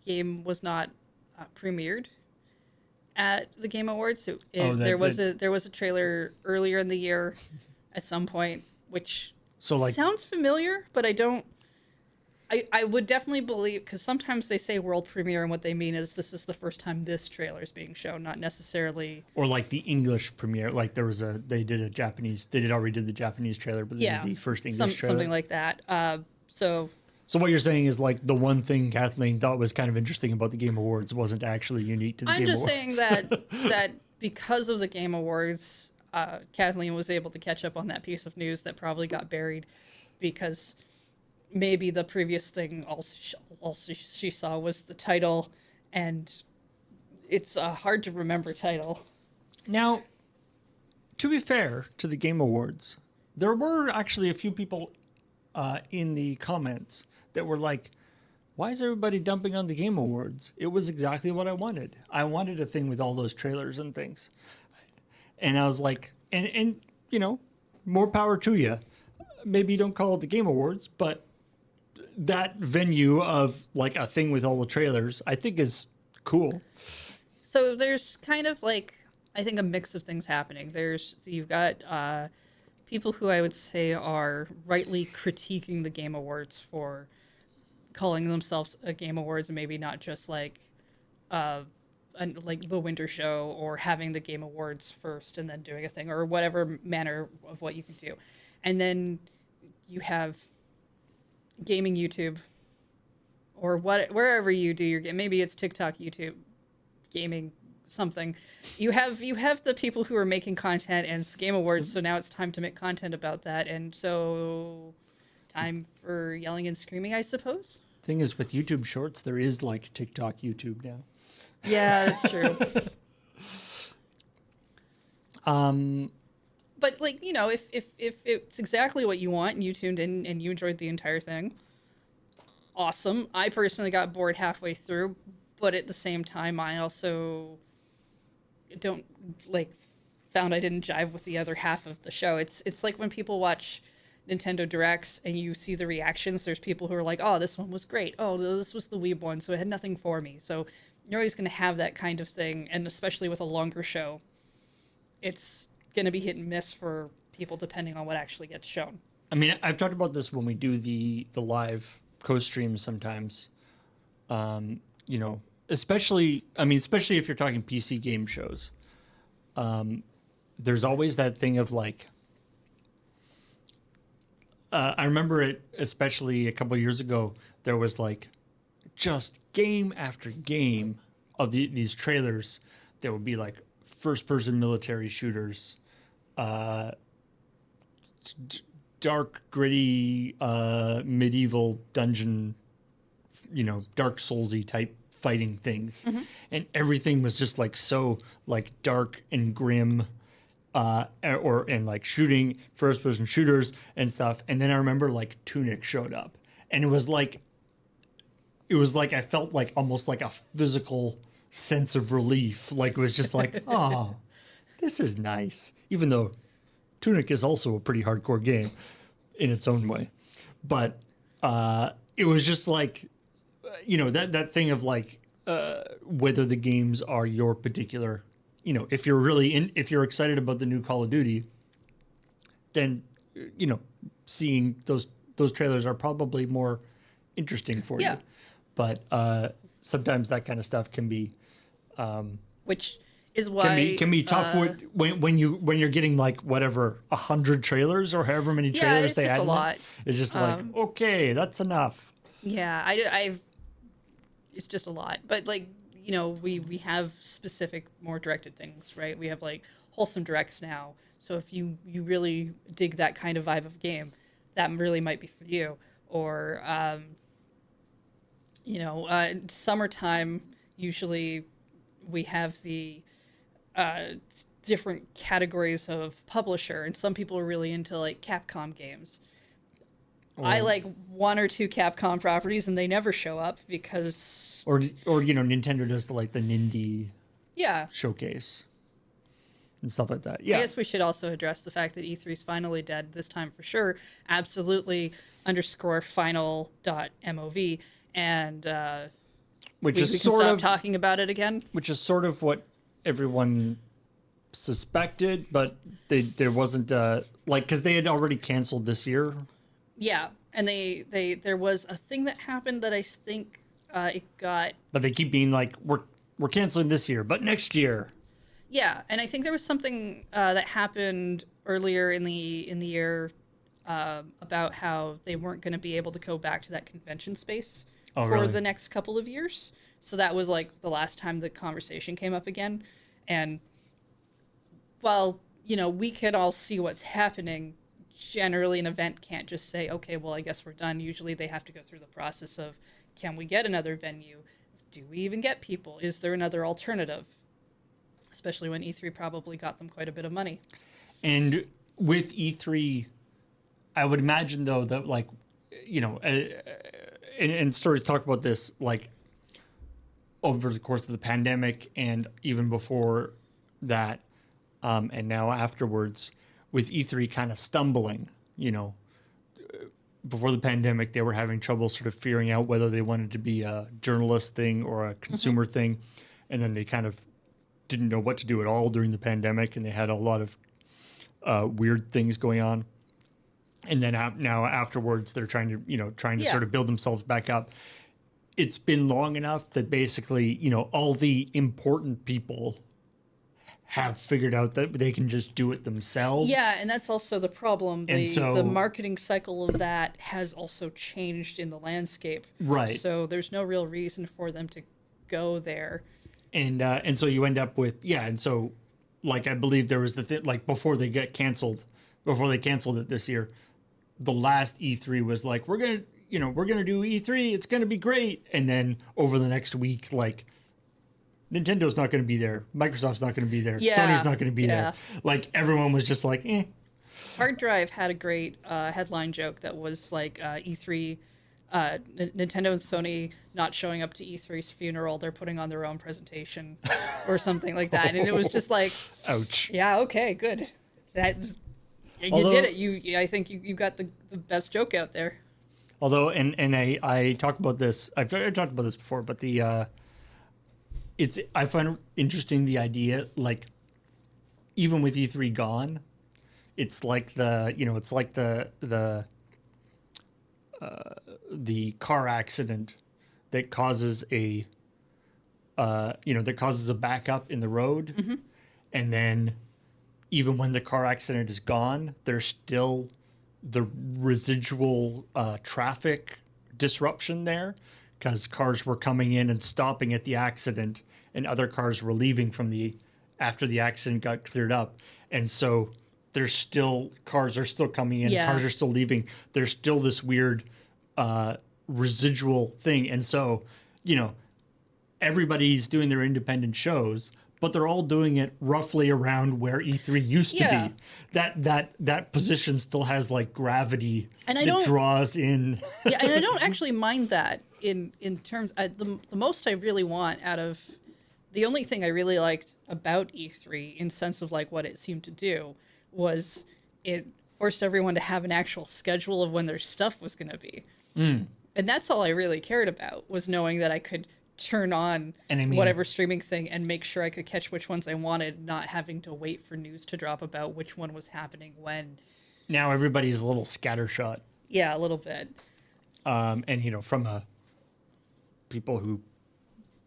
[SPEAKER 2] game was not premiered at the Game Awards. So there was a trailer earlier in the year at some point, which sounds familiar, but I don't. I would definitely believe, because sometimes they say world premiere and what they mean is this is the first time this trailer is being shown, not necessarily.
[SPEAKER 1] Or like the English premiere, like they already did the Japanese trailer, but this is the first English trailer.
[SPEAKER 2] Something like that. So
[SPEAKER 1] what you're saying is like the one thing Kathleen thought was kind of interesting about the Game Awards wasn't actually unique to the Game Awards.
[SPEAKER 2] I'm just saying that because of the Game Awards, Kathleen was able to catch up on that piece of news that probably got buried because maybe the previous thing also she saw was the title, and it's a hard to remember title.
[SPEAKER 1] Now, to be fair to the Game Awards, there were actually a few people in the comments that were like, why is everybody dumping on the Game Awards? It was exactly what I wanted. I wanted a thing with all those trailers and things. And I was like, and you know, more power to you. Maybe you don't call it the Game Awards, but that venue of like a thing with all the trailers, I think is cool.
[SPEAKER 2] So there's kind of like, I think, a mix of things happening. You've got people who I would say are rightly critiquing the Game Awards for calling themselves a Game Awards and maybe not just like the winter show or having the Game Awards first and then doing a thing or whatever manner of what you can do. And then you have gaming YouTube or wherever you do your game. Maybe it's TikTok, YouTube, gaming, something. You have the people who are making content, and it's Game Awards, so now it's time to make content about that, and so time for yelling and screaming, I suppose.
[SPEAKER 1] Thing is, with YouTube Shorts, there is like TikTok YouTube now.
[SPEAKER 2] Yeah, that's true. But like, you know, if it's exactly what you want and you tuned in and you enjoyed the entire thing, awesome. I personally got bored halfway through, but at the same time, I also found I didn't jive with the other half of the show. It's like when people watch Nintendo Directs and you see the reactions. There's people who are like, "Oh, this one was great. Oh, this was the Weeb one, so it had nothing for me." So you're always going to have that kind of thing, and especially with a longer show, it's going to be hit and miss for people depending on what actually gets shown.
[SPEAKER 1] I mean, I've talked about this when we do the live co-streams sometimes. You know, especially if you're talking PC game shows. There's always that thing of like, I remember it, especially a couple of years ago, there was like just game after game of these trailers that would be like first-person military shooters, dark, gritty, medieval dungeon, you know, Dark Soulsy type fighting things, and everything was just like so like dark and grim, and like shooting first-person shooters and stuff. And then I remember like Tunic showed up, and it was like I felt like almost like a physical sense of relief. Like it was just like, oh, this is nice. Even though Tunic is also a pretty hardcore game in its own way, but it was just like, you know, that thing of like whether the games are your particular, you know, if you're excited about the new Call of Duty, then, you know, seeing those trailers are probably more interesting for you. But sometimes that kind of stuff can be,
[SPEAKER 2] which is why
[SPEAKER 1] can be tough when you're getting like whatever 100 trailers or however many trailers they
[SPEAKER 2] had.
[SPEAKER 1] It's
[SPEAKER 2] just a lot.
[SPEAKER 1] It's just like, okay, that's enough.
[SPEAKER 2] Yeah, it's just a lot. But like, you know, we have specific, more directed things, right? We have like wholesome directs now. So if you really dig that kind of vibe of game, that really might be for you. Or, summertime, usually we have the uh, different categories of publisher, and some people are really into like Capcom games. I
[SPEAKER 1] Or
[SPEAKER 2] like one or two Capcom properties, and they never show up because,
[SPEAKER 1] or Nintendo does the Nindy
[SPEAKER 2] yeah.
[SPEAKER 1] showcase and stuff like that.
[SPEAKER 2] I
[SPEAKER 1] Yeah,
[SPEAKER 2] guess we should also address the fact that E3 is finally dead this time for sure. Absolutely underscore final.mov. And
[SPEAKER 1] which
[SPEAKER 2] we
[SPEAKER 1] is
[SPEAKER 2] can
[SPEAKER 1] sort
[SPEAKER 2] stop
[SPEAKER 1] of
[SPEAKER 2] talking about it again.
[SPEAKER 1] what everyone suspected, but there wasn't because they had already canceled this year.
[SPEAKER 2] Yeah. And there was a thing that happened that I think it got.
[SPEAKER 1] But they keep being like, we're canceling this year, but next year.
[SPEAKER 2] Yeah. And I think there was something that happened earlier in the year about how they weren't going to be able to go back to that convention space for
[SPEAKER 1] really?
[SPEAKER 2] the next couple of years. So that was like the last time the conversation came up again. And while, we can all see what's happening, generally an event can't just say, okay, well, I guess we're done. Usually they have to go through the process of, can we get another venue? Do we even get people? Is there another alternative? Especially when E3 probably got them quite a bit of money.
[SPEAKER 1] And with E3, I would imagine though that and stories talk about this over the course of the pandemic and even before that, and now afterwards, with E3 kind of stumbling. Before the pandemic, they were having trouble sort of figuring out whether they wanted to be a journalist thing or a consumer thing, and then they kind of didn't know what to do at all during the pandemic, and they had a lot of weird things going on. And then now afterwards, they're trying to sort of build themselves back up. It's been long enough that basically, all the important people have figured out that they can just do it themselves.
[SPEAKER 2] Yeah, and that's also the problem. The marketing cycle of that has also changed in the landscape.
[SPEAKER 1] Right.
[SPEAKER 2] So there's no real reason for them to go there.
[SPEAKER 1] And so you end up with, and so I believe there was the thing, before they canceled it this year, the last E3 was like, we're gonna do E3, it's gonna be great, and then over the next week, Nintendo's not going to be there, Microsoft's not going to be there, Sony's not going to be there. Everyone was just like, eh.
[SPEAKER 2] Hard Drive had a great headline joke that was like E3, Nintendo and Sony not showing up to E3's funeral, they're putting on their own presentation or something like that, and it was just like,
[SPEAKER 1] ouch.
[SPEAKER 2] Yeah, okay, good. You did it. I think you got the best joke out there.
[SPEAKER 1] Although, and I talked about this. I've talked about this before, but I find it interesting the idea, even with E3 gone, it's like the car accident that causes a backup in the road, and then even when the car accident is gone, there's still the residual traffic disruption there, because cars were coming in and stopping at the accident, and other cars were leaving after the accident got cleared up, and so cars are still coming in, cars are still leaving. There's still this weird residual thing, and so everybody's doing their independent shows, but they're all doing it roughly around where E3 used to be. That position still has gravity that draws in.
[SPEAKER 2] Yeah, and I don't actually mind that in terms. The most I really want out of the only thing I really liked about E3 in sense of what it seemed to do was it forced everyone to have an actual schedule of when their stuff was going to be. And that's all I really cared about, was knowing that I could turn on whatever streaming thing and make sure I could catch which ones I wanted, not having to wait for news to drop about which one was happening when.
[SPEAKER 1] Now everybody's a little scattershot.
[SPEAKER 2] Yeah, a little bit.
[SPEAKER 1] And from people who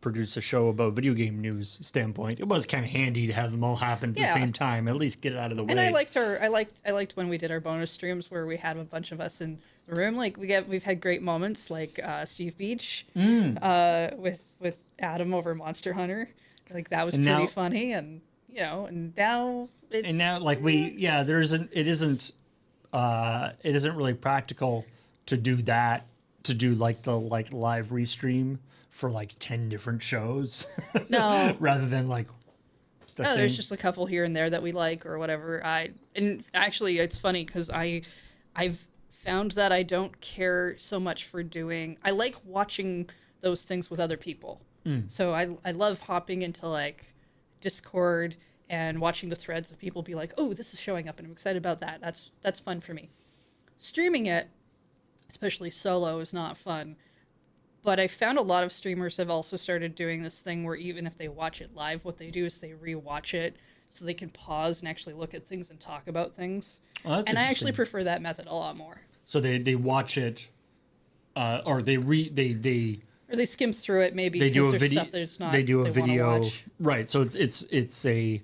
[SPEAKER 1] produce a show about video game news standpoint, it was kind of handy to have them all happen at the same time, at least get it out of the way.
[SPEAKER 2] And I liked when we did our bonus streams where we had a bunch of us in the room. We've had great moments, like Steve Beach with Adam over Monster Hunter. That was pretty funny, and and now it's,
[SPEAKER 1] and now it isn't it isn't really practical to do that, to do like the live restream for like 10 different shows.
[SPEAKER 2] No.
[SPEAKER 1] Rather than like the
[SPEAKER 2] No,
[SPEAKER 1] thing.
[SPEAKER 2] there's just a couple here and there that we like or whatever. And actually it's funny because I've found that I don't care so much for doing. I like watching those things with other people. So I love hopping into like Discord and watching the threads of people be like, "Oh, this is showing up and I'm excited about that." That's fun for me. Streaming it, especially solo, is not fun. But I found a lot of streamers have also started doing this thing where even if they watch it live, what they do is they rewatch it so they can pause and actually look at things and talk about things.
[SPEAKER 1] Oh, that's
[SPEAKER 2] And I actually
[SPEAKER 1] interesting.
[SPEAKER 2] prefer that method a lot more.
[SPEAKER 1] So they watch it, or they
[SPEAKER 2] Or they skim through it maybe
[SPEAKER 1] they do
[SPEAKER 2] because
[SPEAKER 1] a
[SPEAKER 2] there's
[SPEAKER 1] video.
[SPEAKER 2] stuff that's not
[SPEAKER 1] They do a
[SPEAKER 2] wanna
[SPEAKER 1] video,
[SPEAKER 2] watch.
[SPEAKER 1] right? So it's a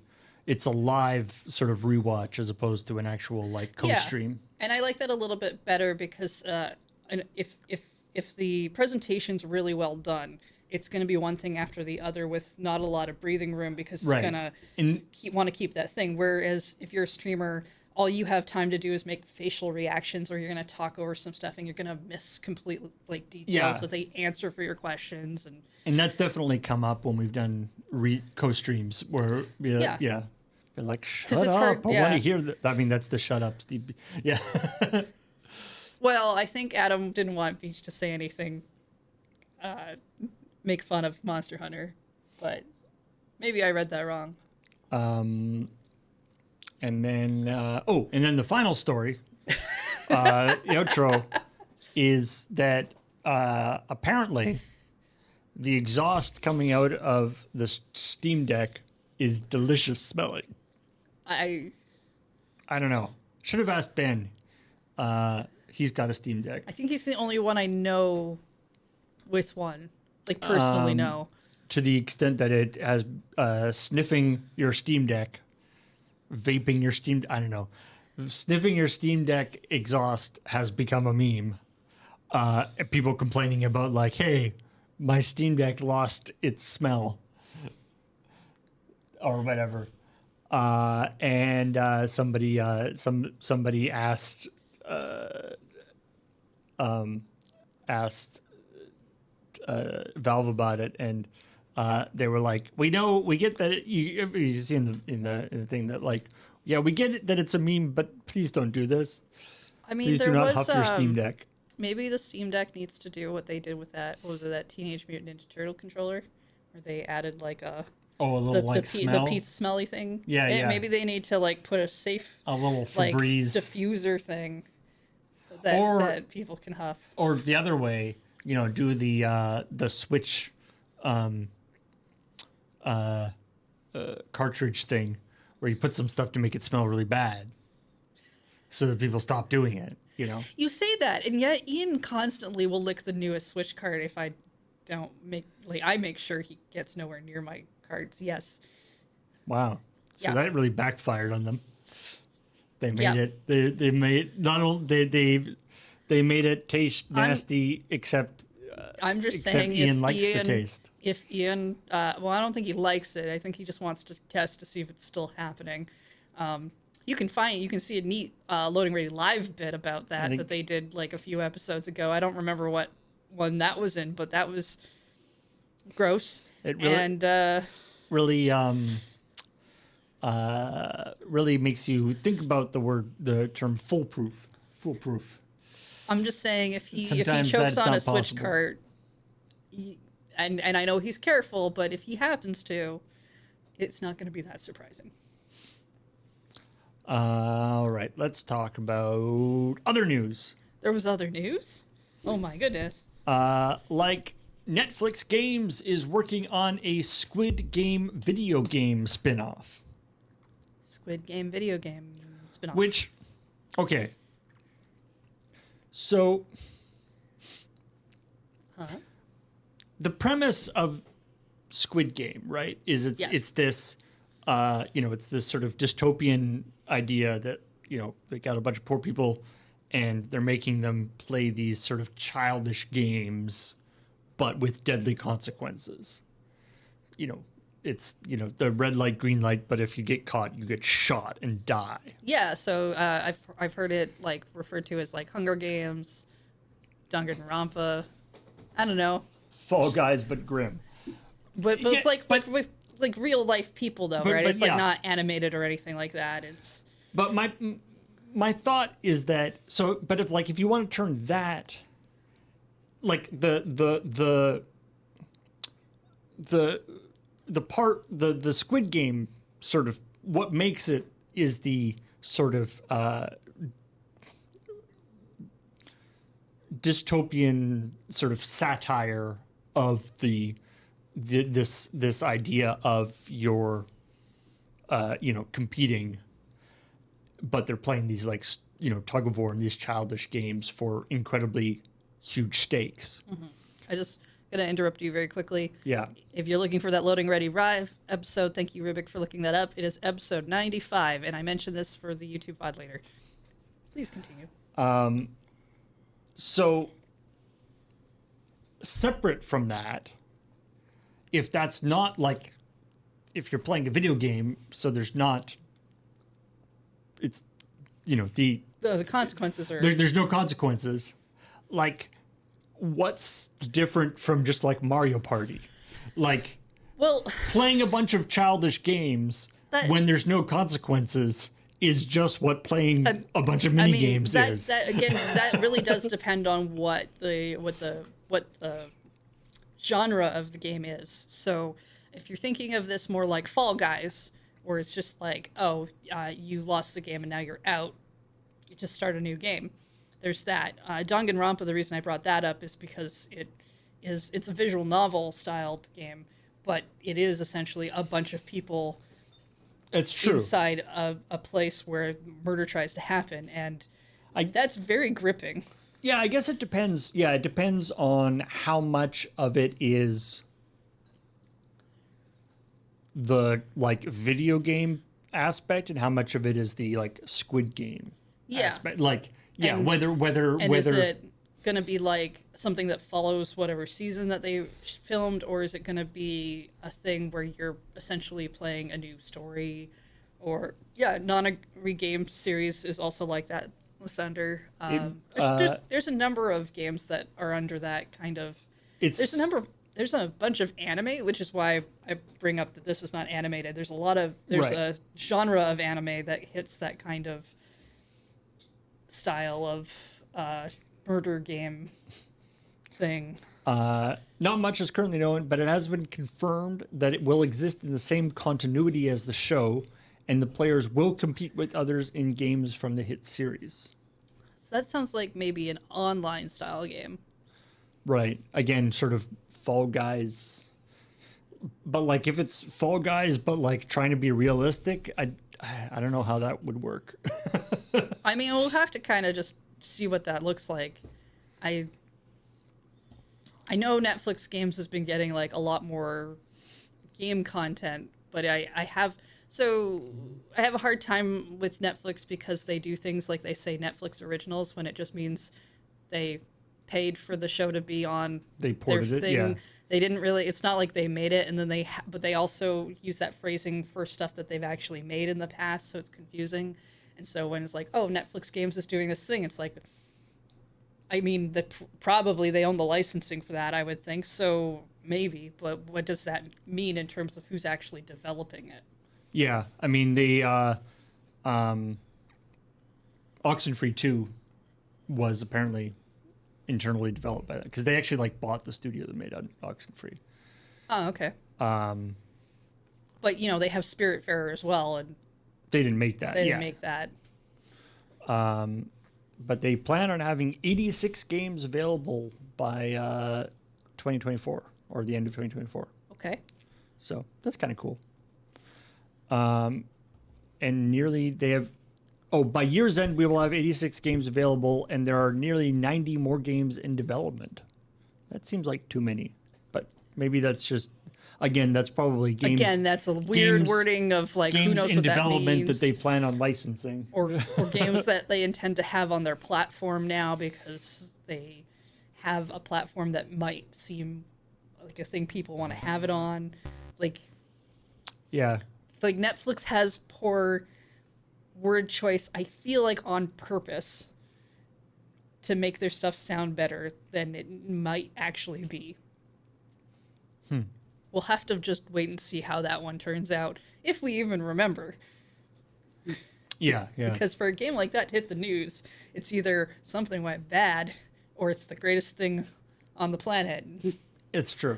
[SPEAKER 1] live sort of rewatch as opposed to an actual like co-stream.
[SPEAKER 2] And I like that a little bit better because and if the presentation's really well done, it's going to be one thing after the other with not a lot of breathing room because it's
[SPEAKER 1] Right.
[SPEAKER 2] going
[SPEAKER 1] And-
[SPEAKER 2] to want to keep that thing. Whereas if you're a streamer, all you have time to do is make facial reactions, or you're going to talk over some stuff and you're going to miss complete like details
[SPEAKER 1] Yeah.
[SPEAKER 2] that they answer for your questions.
[SPEAKER 1] And that's definitely come up when we've done co-streams where
[SPEAKER 2] Yeah.
[SPEAKER 1] they're like,
[SPEAKER 2] 'Cause
[SPEAKER 1] shut
[SPEAKER 2] it's
[SPEAKER 1] up,
[SPEAKER 2] hard-
[SPEAKER 1] I want
[SPEAKER 2] yeah.
[SPEAKER 1] to hear that. I mean, that's the shut up, Steve. Yeah.
[SPEAKER 2] Well, I think Adam didn't want Beach to say anything, make fun of Monster Hunter, but maybe I read that wrong.
[SPEAKER 1] And then the final story, the outro, is that apparently the exhaust coming out of the Steam Deck is delicious smelling.
[SPEAKER 2] I
[SPEAKER 1] I don't know. Should have asked Ben. He's got a Steam Deck.
[SPEAKER 2] think he's the only one I know with one, like personally know.
[SPEAKER 1] To the extent that it has sniffing your Steam Deck, vaping your Steam. I don't know. Sniffing your Steam Deck exhaust has become a meme. People complaining about like, hey, my Steam Deck lost its smell, or whatever. And somebody asked Valve about it, and they were like, we get that you see in the thing that like, yeah, we get it that it's a meme, but please don't do this.
[SPEAKER 2] I mean,
[SPEAKER 1] Please
[SPEAKER 2] there
[SPEAKER 1] do not
[SPEAKER 2] was
[SPEAKER 1] huff your Steam Deck.
[SPEAKER 2] maybe the Steam Deck needs to do what they did with that. What was it, that Teenage Mutant Ninja Turtle controller, where they added like a
[SPEAKER 1] Oh, a little
[SPEAKER 2] the
[SPEAKER 1] smell.
[SPEAKER 2] pizza smelly thing.
[SPEAKER 1] Yeah, yeah.
[SPEAKER 2] Maybe they need to like put a safe
[SPEAKER 1] A little
[SPEAKER 2] like
[SPEAKER 1] Febreze.
[SPEAKER 2] diffuser thing that
[SPEAKER 1] Or-
[SPEAKER 2] that people can huff.
[SPEAKER 1] Or the other way, do the Switch cartridge thing, where you put some stuff to make it smell really bad, so that people stop doing it.
[SPEAKER 2] You say that, and yet Ian constantly will lick the newest Switch card if I don't I make sure he gets nowhere near my cards. Yes.
[SPEAKER 1] Wow. So
[SPEAKER 2] Yeah.
[SPEAKER 1] that really backfired on them. They made
[SPEAKER 2] Yeah.
[SPEAKER 1] it. They made not only they made it taste nasty, except
[SPEAKER 2] I'm just
[SPEAKER 1] except
[SPEAKER 2] saying
[SPEAKER 1] Ian
[SPEAKER 2] if
[SPEAKER 1] likes the
[SPEAKER 2] Ian
[SPEAKER 1] taste.
[SPEAKER 2] if Ian well, I don't think he likes it. I think he just wants to test to see if it's still happening. You can see a neat Loading Ready Live bit about that
[SPEAKER 1] think-
[SPEAKER 2] that they did like a few episodes ago. I don't remember what one that was in, but that was gross.
[SPEAKER 1] It really-
[SPEAKER 2] and
[SPEAKER 1] Really really makes you think about the term foolproof. Foolproof.
[SPEAKER 2] I'm just saying if he
[SPEAKER 1] Sometimes
[SPEAKER 2] chokes
[SPEAKER 1] that's
[SPEAKER 2] on a
[SPEAKER 1] not
[SPEAKER 2] Switch
[SPEAKER 1] possible.
[SPEAKER 2] cart, and I know he's careful, but if he happens to, it's not going to be that surprising.
[SPEAKER 1] All right, let's talk about other news.
[SPEAKER 2] There was other news. Oh my goodness.
[SPEAKER 1] Like Netflix Games is working on a Squid Game video game spin-off.
[SPEAKER 2] Squid Game video game spin-off.
[SPEAKER 1] Which, okay. So, the premise of Squid Game, right, is
[SPEAKER 2] Yes.
[SPEAKER 1] it's this, it's this sort of dystopian idea that, they got a bunch of poor people and they're making them play these sort of childish games, but with deadly consequences. it's the red light, green light, but if you get caught, you get shot and die.
[SPEAKER 2] Yeah, so I've heard it like referred to as like Hunger Games, Danganronpa. I don't know,
[SPEAKER 1] Fall Guys, but grim.
[SPEAKER 2] but
[SPEAKER 1] Yeah,
[SPEAKER 2] it's like with like real life people though, right?
[SPEAKER 1] but
[SPEAKER 2] It's like
[SPEAKER 1] yeah.
[SPEAKER 2] not animated or anything like that. It's
[SPEAKER 1] But my thought is that but if you want to turn that like the Squid Game sort of what makes it is the sort of dystopian sort of satire of this idea of your competing, but they're playing these like tug of war and these childish games for incredibly huge stakes.
[SPEAKER 2] I just gonna interrupt you very quickly.
[SPEAKER 1] Yeah.
[SPEAKER 2] If you're looking for that Loading Ready Rive episode, thank you, Rubik, for looking that up. It is episode 95, and I mentioned this for the YouTube VOD later. Please continue.
[SPEAKER 1] So separate from that, if that's not like if you're playing a video game, so there's not it's
[SPEAKER 2] The consequences are
[SPEAKER 1] there's no consequences. Like, what's different from just like Mario Party? Like,
[SPEAKER 2] well,
[SPEAKER 1] playing a bunch of childish games when there's no consequences is just what playing a bunch of mini games is.
[SPEAKER 2] That again, that really does depend on what the genre of the game is. So, if you're thinking of this more like Fall Guys, where it's just like, you lost the game and now you're out, you just start a new game. There's that. Danganronpa, the reason I brought that up is because it's a visual novel styled game, but it is essentially a bunch of people
[SPEAKER 1] It's true.
[SPEAKER 2] inside a place where murder tries to happen, and that's very gripping.
[SPEAKER 1] Yeah, I guess it depends. Yeah, it depends on how much of it is the like video game aspect and how much of it is the like Squid Game aspect. Like, yeah,
[SPEAKER 2] And-
[SPEAKER 1] whether
[SPEAKER 2] And is it going to be like something that follows whatever season that they filmed, or is it going to be a thing where you're essentially playing a new story? Or non-agree game series is also like that. Lysander. There's a number of games that are under that kind of. There's a bunch of anime, which is why I bring up that this is not animated. There's a genre of anime that hits that kind of style of murder game thing.
[SPEAKER 1] Not much is currently known, but it has been confirmed that it will exist in the same continuity as the show, and the players will compete with others in games from the hit series.
[SPEAKER 2] So that sounds like maybe an online style game.
[SPEAKER 1] Right. Again, sort of Fall Guys. But like if it's Fall Guys, but like trying to be realistic, I don't know how that would work.
[SPEAKER 2] I mean, we'll have to kind of just see what that looks like. I know Netflix games has been getting like a lot more game content, but I have a hard time with Netflix because they do things like they say Netflix originals when it just means they paid for the show to be on
[SPEAKER 1] They ported
[SPEAKER 2] their
[SPEAKER 1] it,
[SPEAKER 2] thing.
[SPEAKER 1] yeah.
[SPEAKER 2] They didn't really. It's not like they made it and then but they also use that phrasing for stuff that they've actually made in the past, so it's confusing. And so when it's like, oh, Netflix Games is doing this thing, it's like, I mean, probably they own the licensing for that, I would think. So maybe, but what does that mean in terms of who's actually developing it?
[SPEAKER 1] Yeah, I mean the Oxenfree 2 was apparently internally developed by that because they actually like bought the studio that made Oxenfree.
[SPEAKER 2] Oh, okay. But they have Spiritfarer as well, and
[SPEAKER 1] They didn't make that.
[SPEAKER 2] they didn't make that.
[SPEAKER 1] But they plan on having 86 games available by 2024 or the end of 2024.
[SPEAKER 2] Okay.
[SPEAKER 1] So that's kind of cool. And by year's end, we will have 86 games available, and there are nearly 90 more games in development. That seems like too many, but maybe that's just, again, that's probably games.
[SPEAKER 2] Again, that's a weird wording of like who
[SPEAKER 1] games
[SPEAKER 2] knows
[SPEAKER 1] in
[SPEAKER 2] what that
[SPEAKER 1] development
[SPEAKER 2] means.
[SPEAKER 1] that they plan on licensing.
[SPEAKER 2] or games that they intend to have on their platform now because they have a platform that might seem like a thing people want to have it on. Like,
[SPEAKER 1] Yeah.
[SPEAKER 2] Like Netflix has poor word choice, I feel like on purpose to make their stuff sound better than it might actually be. We'll have to just wait and see how that one turns out, if we even remember.
[SPEAKER 1] Yeah. Yeah.
[SPEAKER 2] Because for a game like that to hit the news, it's either something went bad or it's the greatest thing on the planet.
[SPEAKER 1] It's true.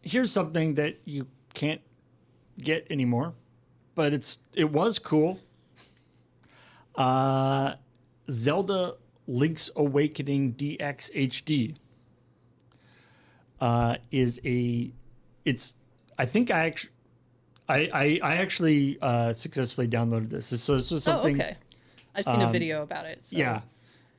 [SPEAKER 1] Here's something that you can't get anymore, but it was cool. Zelda Link's Awakening DX HD I think I actually successfully downloaded this. So this was something.
[SPEAKER 2] Oh, okay. I've seen a video about it. So.
[SPEAKER 1] Yeah.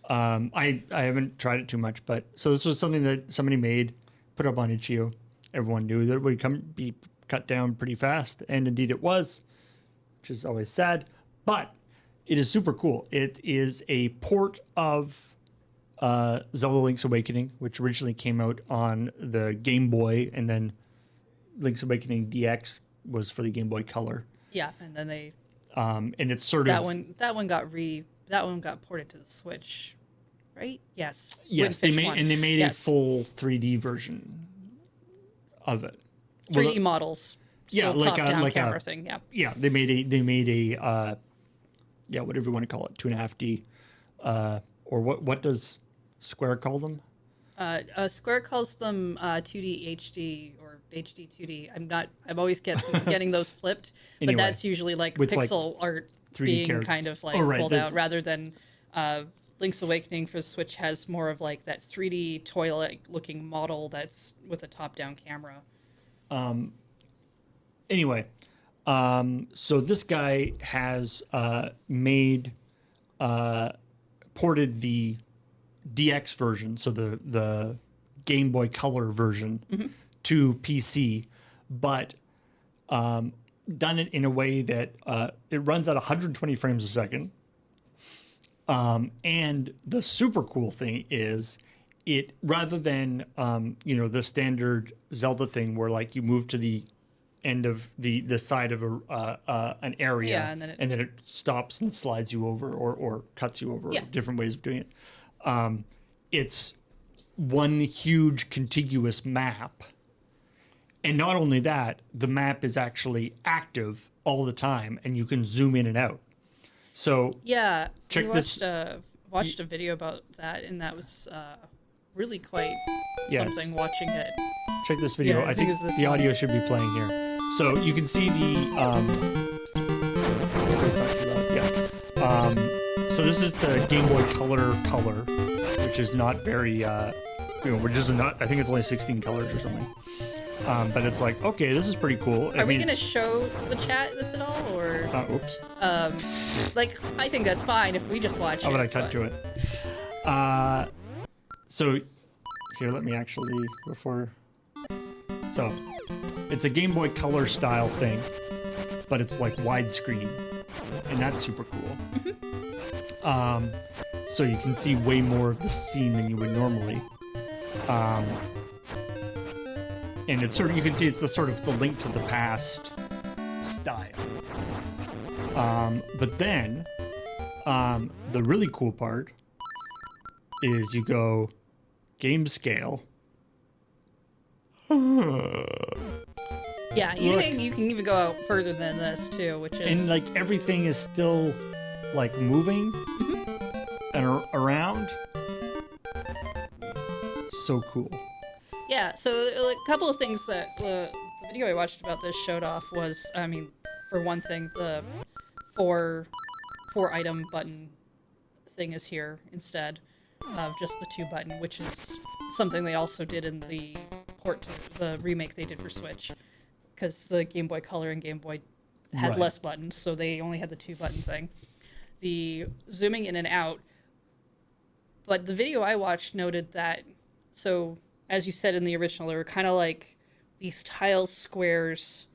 [SPEAKER 1] I haven't tried it too much, but so this was something that somebody made, put up on itch.io. Everyone knew that it would be cut down pretty fast, and indeed it was, which is always sad. But it is super cool. It is a port of Zelda Link's Awakening, which originally came out on the Game Boy, and then Link's Awakening DX was for the Game Boy Color.
[SPEAKER 2] Yeah, and then they
[SPEAKER 1] and it's sort
[SPEAKER 2] that
[SPEAKER 1] of
[SPEAKER 2] one got ported to the Switch, right? Yes.
[SPEAKER 1] yes.
[SPEAKER 2] Windfish
[SPEAKER 1] They made
[SPEAKER 2] yes.
[SPEAKER 1] a full 3D version of it.
[SPEAKER 2] 3D models.
[SPEAKER 1] Yeah,
[SPEAKER 2] Still top-down camera thing. Yeah.
[SPEAKER 1] Yeah, they made a whatever you want to call it, 2.5D, or what does Square call them?
[SPEAKER 2] Square calls them 2D HD or HD 2D. I'm always getting those flipped, but
[SPEAKER 1] Anyway,
[SPEAKER 2] that's usually like
[SPEAKER 1] with,
[SPEAKER 2] pixel art
[SPEAKER 1] 3D
[SPEAKER 2] being
[SPEAKER 1] character.
[SPEAKER 2] kind of like
[SPEAKER 1] Oh, right,
[SPEAKER 2] pulled
[SPEAKER 1] that's-
[SPEAKER 2] out rather than Link's Awakening for the Switch has more of like that 3D toilet looking model that's with a top-down camera.
[SPEAKER 1] Anyway, so this guy has ported the DX version, so the Game Boy Color version, to PC, but done it in a way that it runs at 120 frames a second. And the super cool thing is, it rather than the standard Zelda thing where like you move to the end of the side of an area,
[SPEAKER 2] Yeah, and then
[SPEAKER 1] it stops and slides you over or cuts you over,
[SPEAKER 2] Yeah.
[SPEAKER 1] different ways of doing it. It's one huge contiguous map. And not only that, the map is actually active all the time and you can zoom in and out. So
[SPEAKER 2] Yeah,
[SPEAKER 1] check
[SPEAKER 2] we
[SPEAKER 1] this-
[SPEAKER 2] watched a video about that, and that was really quite
[SPEAKER 1] Yes.
[SPEAKER 2] something watching it.
[SPEAKER 1] check this video.
[SPEAKER 2] Yeah, I
[SPEAKER 1] I
[SPEAKER 2] think
[SPEAKER 1] think
[SPEAKER 2] it's this
[SPEAKER 1] the
[SPEAKER 2] one.
[SPEAKER 1] audio should be playing here. So you can see it's not too loud. Yeah. So this is the Game Boy Color, which is not very, which is not, I think it's only 16 colors or something. But it's like, okay, this is pretty cool.
[SPEAKER 2] Are we going to show the chat this at all, or
[SPEAKER 1] Oops.
[SPEAKER 2] like I think that's fine if we just watch it.
[SPEAKER 1] How would I cut to it? So here, let me actually before. So it's a Game Boy Color style thing, but it's like widescreen, and that's super cool. So you can see way more of the scene than you would normally. And it's sort of, you can see it's the sort of the Link to the Past style. But then the really cool part is you go game scale.
[SPEAKER 2] Yeah, you
[SPEAKER 1] Look.
[SPEAKER 2] can even go out further than this too, which is
[SPEAKER 1] And like everything is still like moving and around. So cool.
[SPEAKER 2] yeah. So a couple of things that the video I watched about this showed off was, I mean, for one thing, the four item button thing is here instead of just the 2 button, which is something they also did in the the remake they did for Switch, because the Game Boy Color and Game Boy had
[SPEAKER 1] Right.
[SPEAKER 2] less buttons, so they only had the 2 button thing. The zooming in and out. But the video I watched noted that, so as you said in the original, they were kind of like these tile squares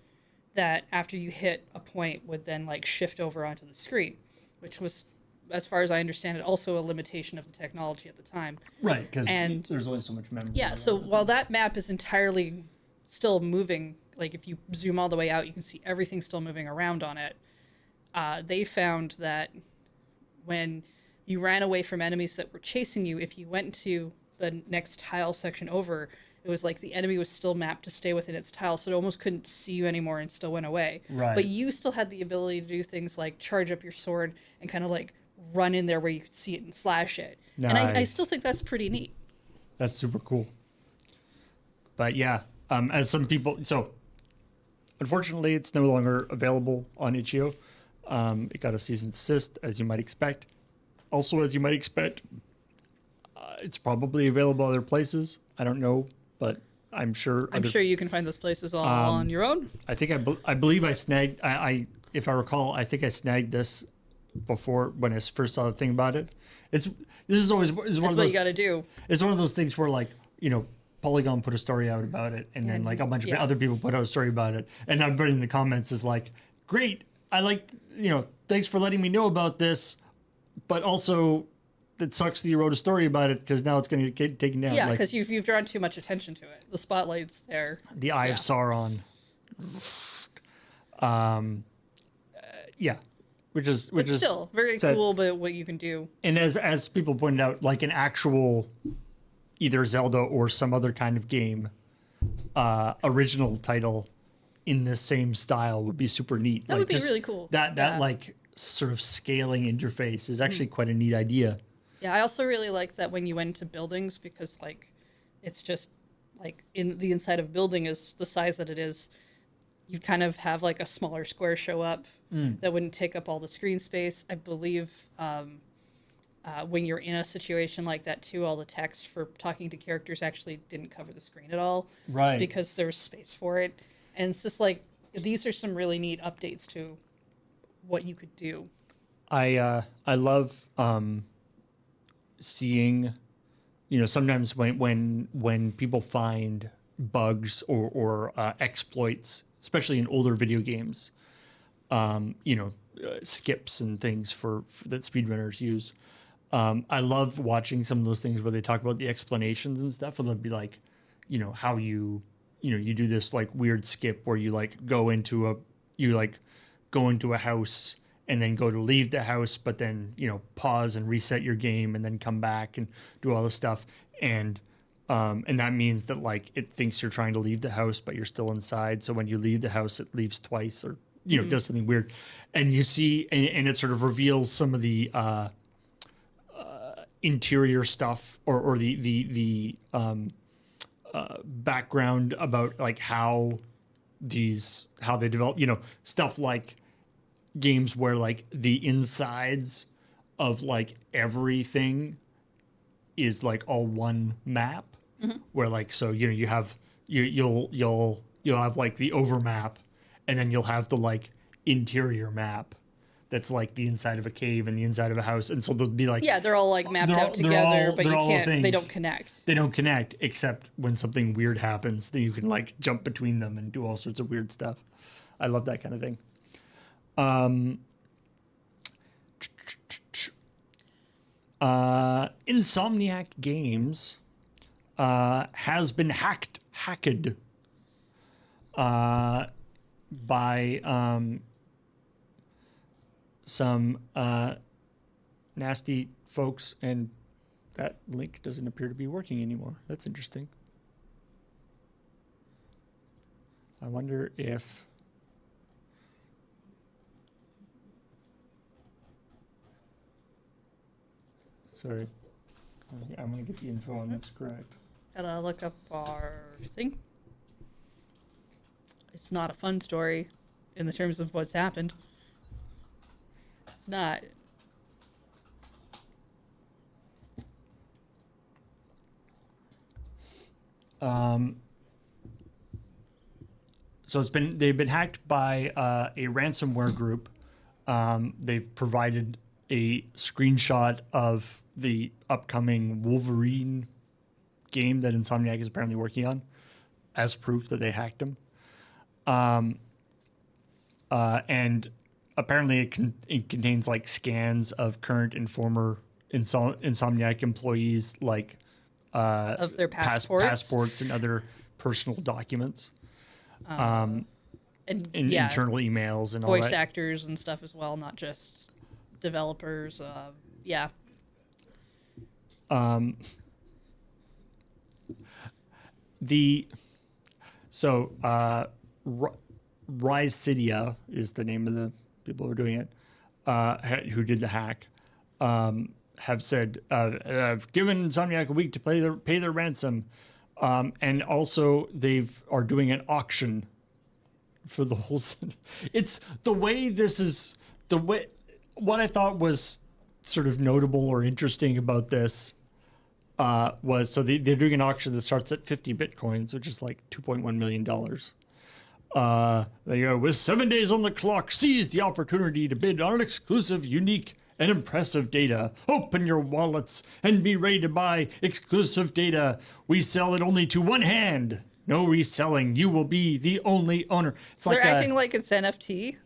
[SPEAKER 2] that after you hit a point would then like shift over onto the screen, which was as far as I understand it, also a limitation of the technology at the time.
[SPEAKER 1] Right, because
[SPEAKER 2] And
[SPEAKER 1] there's only so much memory.
[SPEAKER 2] yeah, so while that map is entirely still moving, like if you zoom all the way out, you can see everything still moving around on it. They found that when you ran away from enemies that were chasing you, if you went to the next tile section over, it was like the enemy was still mapped to stay within its tile, so it almost couldn't see you anymore and still went away.
[SPEAKER 1] Right.
[SPEAKER 2] But you still had the ability to do things like charge up your sword and kind of like run in there where you could see it and slash it.
[SPEAKER 1] Nice.
[SPEAKER 2] And I still think that's pretty neat.
[SPEAKER 1] That's super cool. But yeah, as some people, so unfortunately, it's no longer available on itch.io. It got a cease and desist, as you might expect. Also, as you might expect, it's probably available other places. I don't know, but I'm sure.
[SPEAKER 2] I'm sure you can find those places all on your own.
[SPEAKER 1] I think I believe I snagged. I if I recall, I think I snagged this before when I first saw the thing about it. This is always one
[SPEAKER 2] That's
[SPEAKER 1] of
[SPEAKER 2] what
[SPEAKER 1] those.
[SPEAKER 2] you got to do.
[SPEAKER 1] It's one of those things where Polygon put a story out about it, and then like a bunch of other people put out a story about it, and everybody in the comments is like, "Great, I like thanks for letting me know about this, but also it sucks that you wrote a story about it because now it's going to get taken down."
[SPEAKER 2] Yeah, because you've drawn too much attention to it. The spotlight's there.
[SPEAKER 1] The Eye of Sauron. Yeah, which is
[SPEAKER 2] Still very
[SPEAKER 1] sad.
[SPEAKER 2] cool, but what you can do.
[SPEAKER 1] And as people pointed out, like an actual either Zelda or some other kind of game original title in the same style would be super neat.
[SPEAKER 2] That would be really cool.
[SPEAKER 1] That like sort of scaling interface is actually quite a neat idea.
[SPEAKER 2] Yeah, I also really like that when you went into buildings because like it's just like in the inside of building is the size that it is. You kind of have like a smaller square show up that wouldn't take up all the screen space. I believe when you're in a situation like that too, all the text for talking to characters actually didn't cover the screen at all.
[SPEAKER 1] Right.
[SPEAKER 2] Because there's space for it. And it's just like, these are some really neat updates to what you could do.
[SPEAKER 1] I love seeing, sometimes when people find bugs or exploits, especially in older video games, skips and things for that speedrunners use. I love watching some of those things where they talk about the explanations and stuff, and they'll be like, how you do this like weird skip where you like go into a house and then go to leave the house, but then pause and reset your game and then come back and do all this stuff, and that means that like it thinks you're trying to leave the house, but you're still inside. So when you leave the house, it leaves twice, or does something weird, and you see, and it sort of reveals some of the interior stuff or the background about like how they develop. Stuff like games where like the insides of like everything is like all one map. Where like you have you'll have like the over map, and then you'll have the like interior map that's like the inside of a cave and the inside of a house, and so they'll be like
[SPEAKER 2] they're all like mapped out together, but you can't. They don't connect.
[SPEAKER 1] They don't connect except when something weird happens. Then you can like jump between them and do all sorts of weird stuff. I love that kind of thing. Insomniac Games has been hacked by some nasty folks, and that link doesn't appear to be working anymore. That's interesting. I wonder if sorry, I'm going to get the info on this correct.
[SPEAKER 2] Gotta look up our thing. It's not a fun story in the terms of what's happened. It's not.
[SPEAKER 1] So they've been hacked by a ransomware group. They've provided a screenshot of the upcoming Wolverine game that Insomniac is apparently working on as proof that they hacked him. And apparently it contains like scans of current and former Insomniac employees, like
[SPEAKER 2] Of their passports.
[SPEAKER 1] passports and other personal documents,
[SPEAKER 2] And yeah,
[SPEAKER 1] internal emails and all
[SPEAKER 2] voice
[SPEAKER 1] that.
[SPEAKER 2] actors and stuff as well, not just developers. Yeah.
[SPEAKER 1] Rise Cydia is the name of the people who are doing it, who did the hack. Have said, I've given Insomniac a week to pay their ransom, and also are doing an auction for the whole. It's the way this is the way. What I thought was sort of notable or interesting about this was they're doing an auction that starts at 50 bitcoins, which is like $2.1 million. They go, with 7 days on the clock, seize the opportunity to bid on exclusive, unique, and impressive data. Open your wallets and be ready to buy exclusive data. We sell it only to one hand. No reselling. You will be the only owner. It's
[SPEAKER 2] They're acting like it's NFT.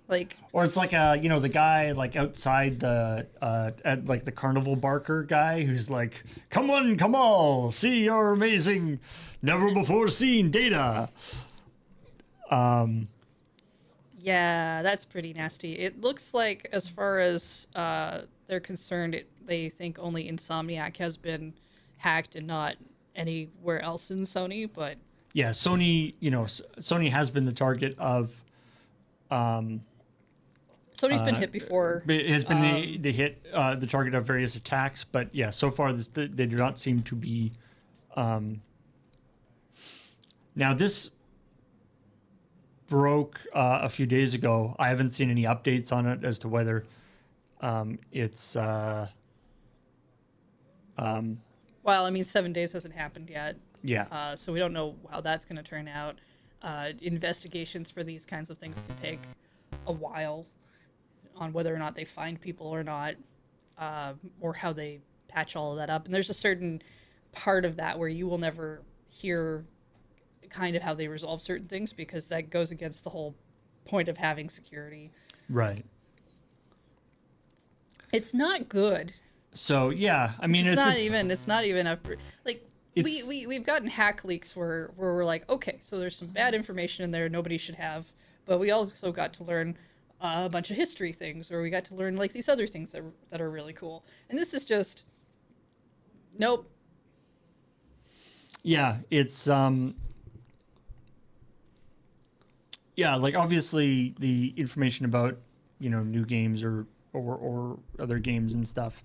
[SPEAKER 1] Or it's like the guy like outside the at like the carnival barker guy who's like, come on, come all, see your amazing, never before seen data.
[SPEAKER 2] Yeah, that's pretty nasty. It looks like, as far as they're concerned, they think only Insomniac has been hacked and not anywhere else in Sony. But
[SPEAKER 1] yeah, Sony, Sony has been the target of.
[SPEAKER 2] Sony's been hit before.
[SPEAKER 1] It has been the target of various attacks, but yeah, so far they do not seem to be. Now this broke a few days ago. I haven't seen any updates on it as to whether it's.
[SPEAKER 2] Well, I mean, 7 days hasn't happened yet.
[SPEAKER 1] Yeah.
[SPEAKER 2] So we don't know how that's going to turn out. Investigations for these kinds of things can take a while on whether or not they find people or not, or how they patch all of that up. And there's a certain part of that where you will never hear kind of how they resolve certain things, because that goes against the whole point of having security.
[SPEAKER 1] Right.
[SPEAKER 2] It's not good.
[SPEAKER 1] So yeah, I mean, it's
[SPEAKER 2] not even a like we've gotten hack leaks where we're like, okay, so there's some bad information in there nobody should have, but we also got to learn a bunch of history things, or we got to learn like these other things that are really cool. And this is just nope.
[SPEAKER 1] Yeah, it's yeah, like obviously the information about new games or other games and stuff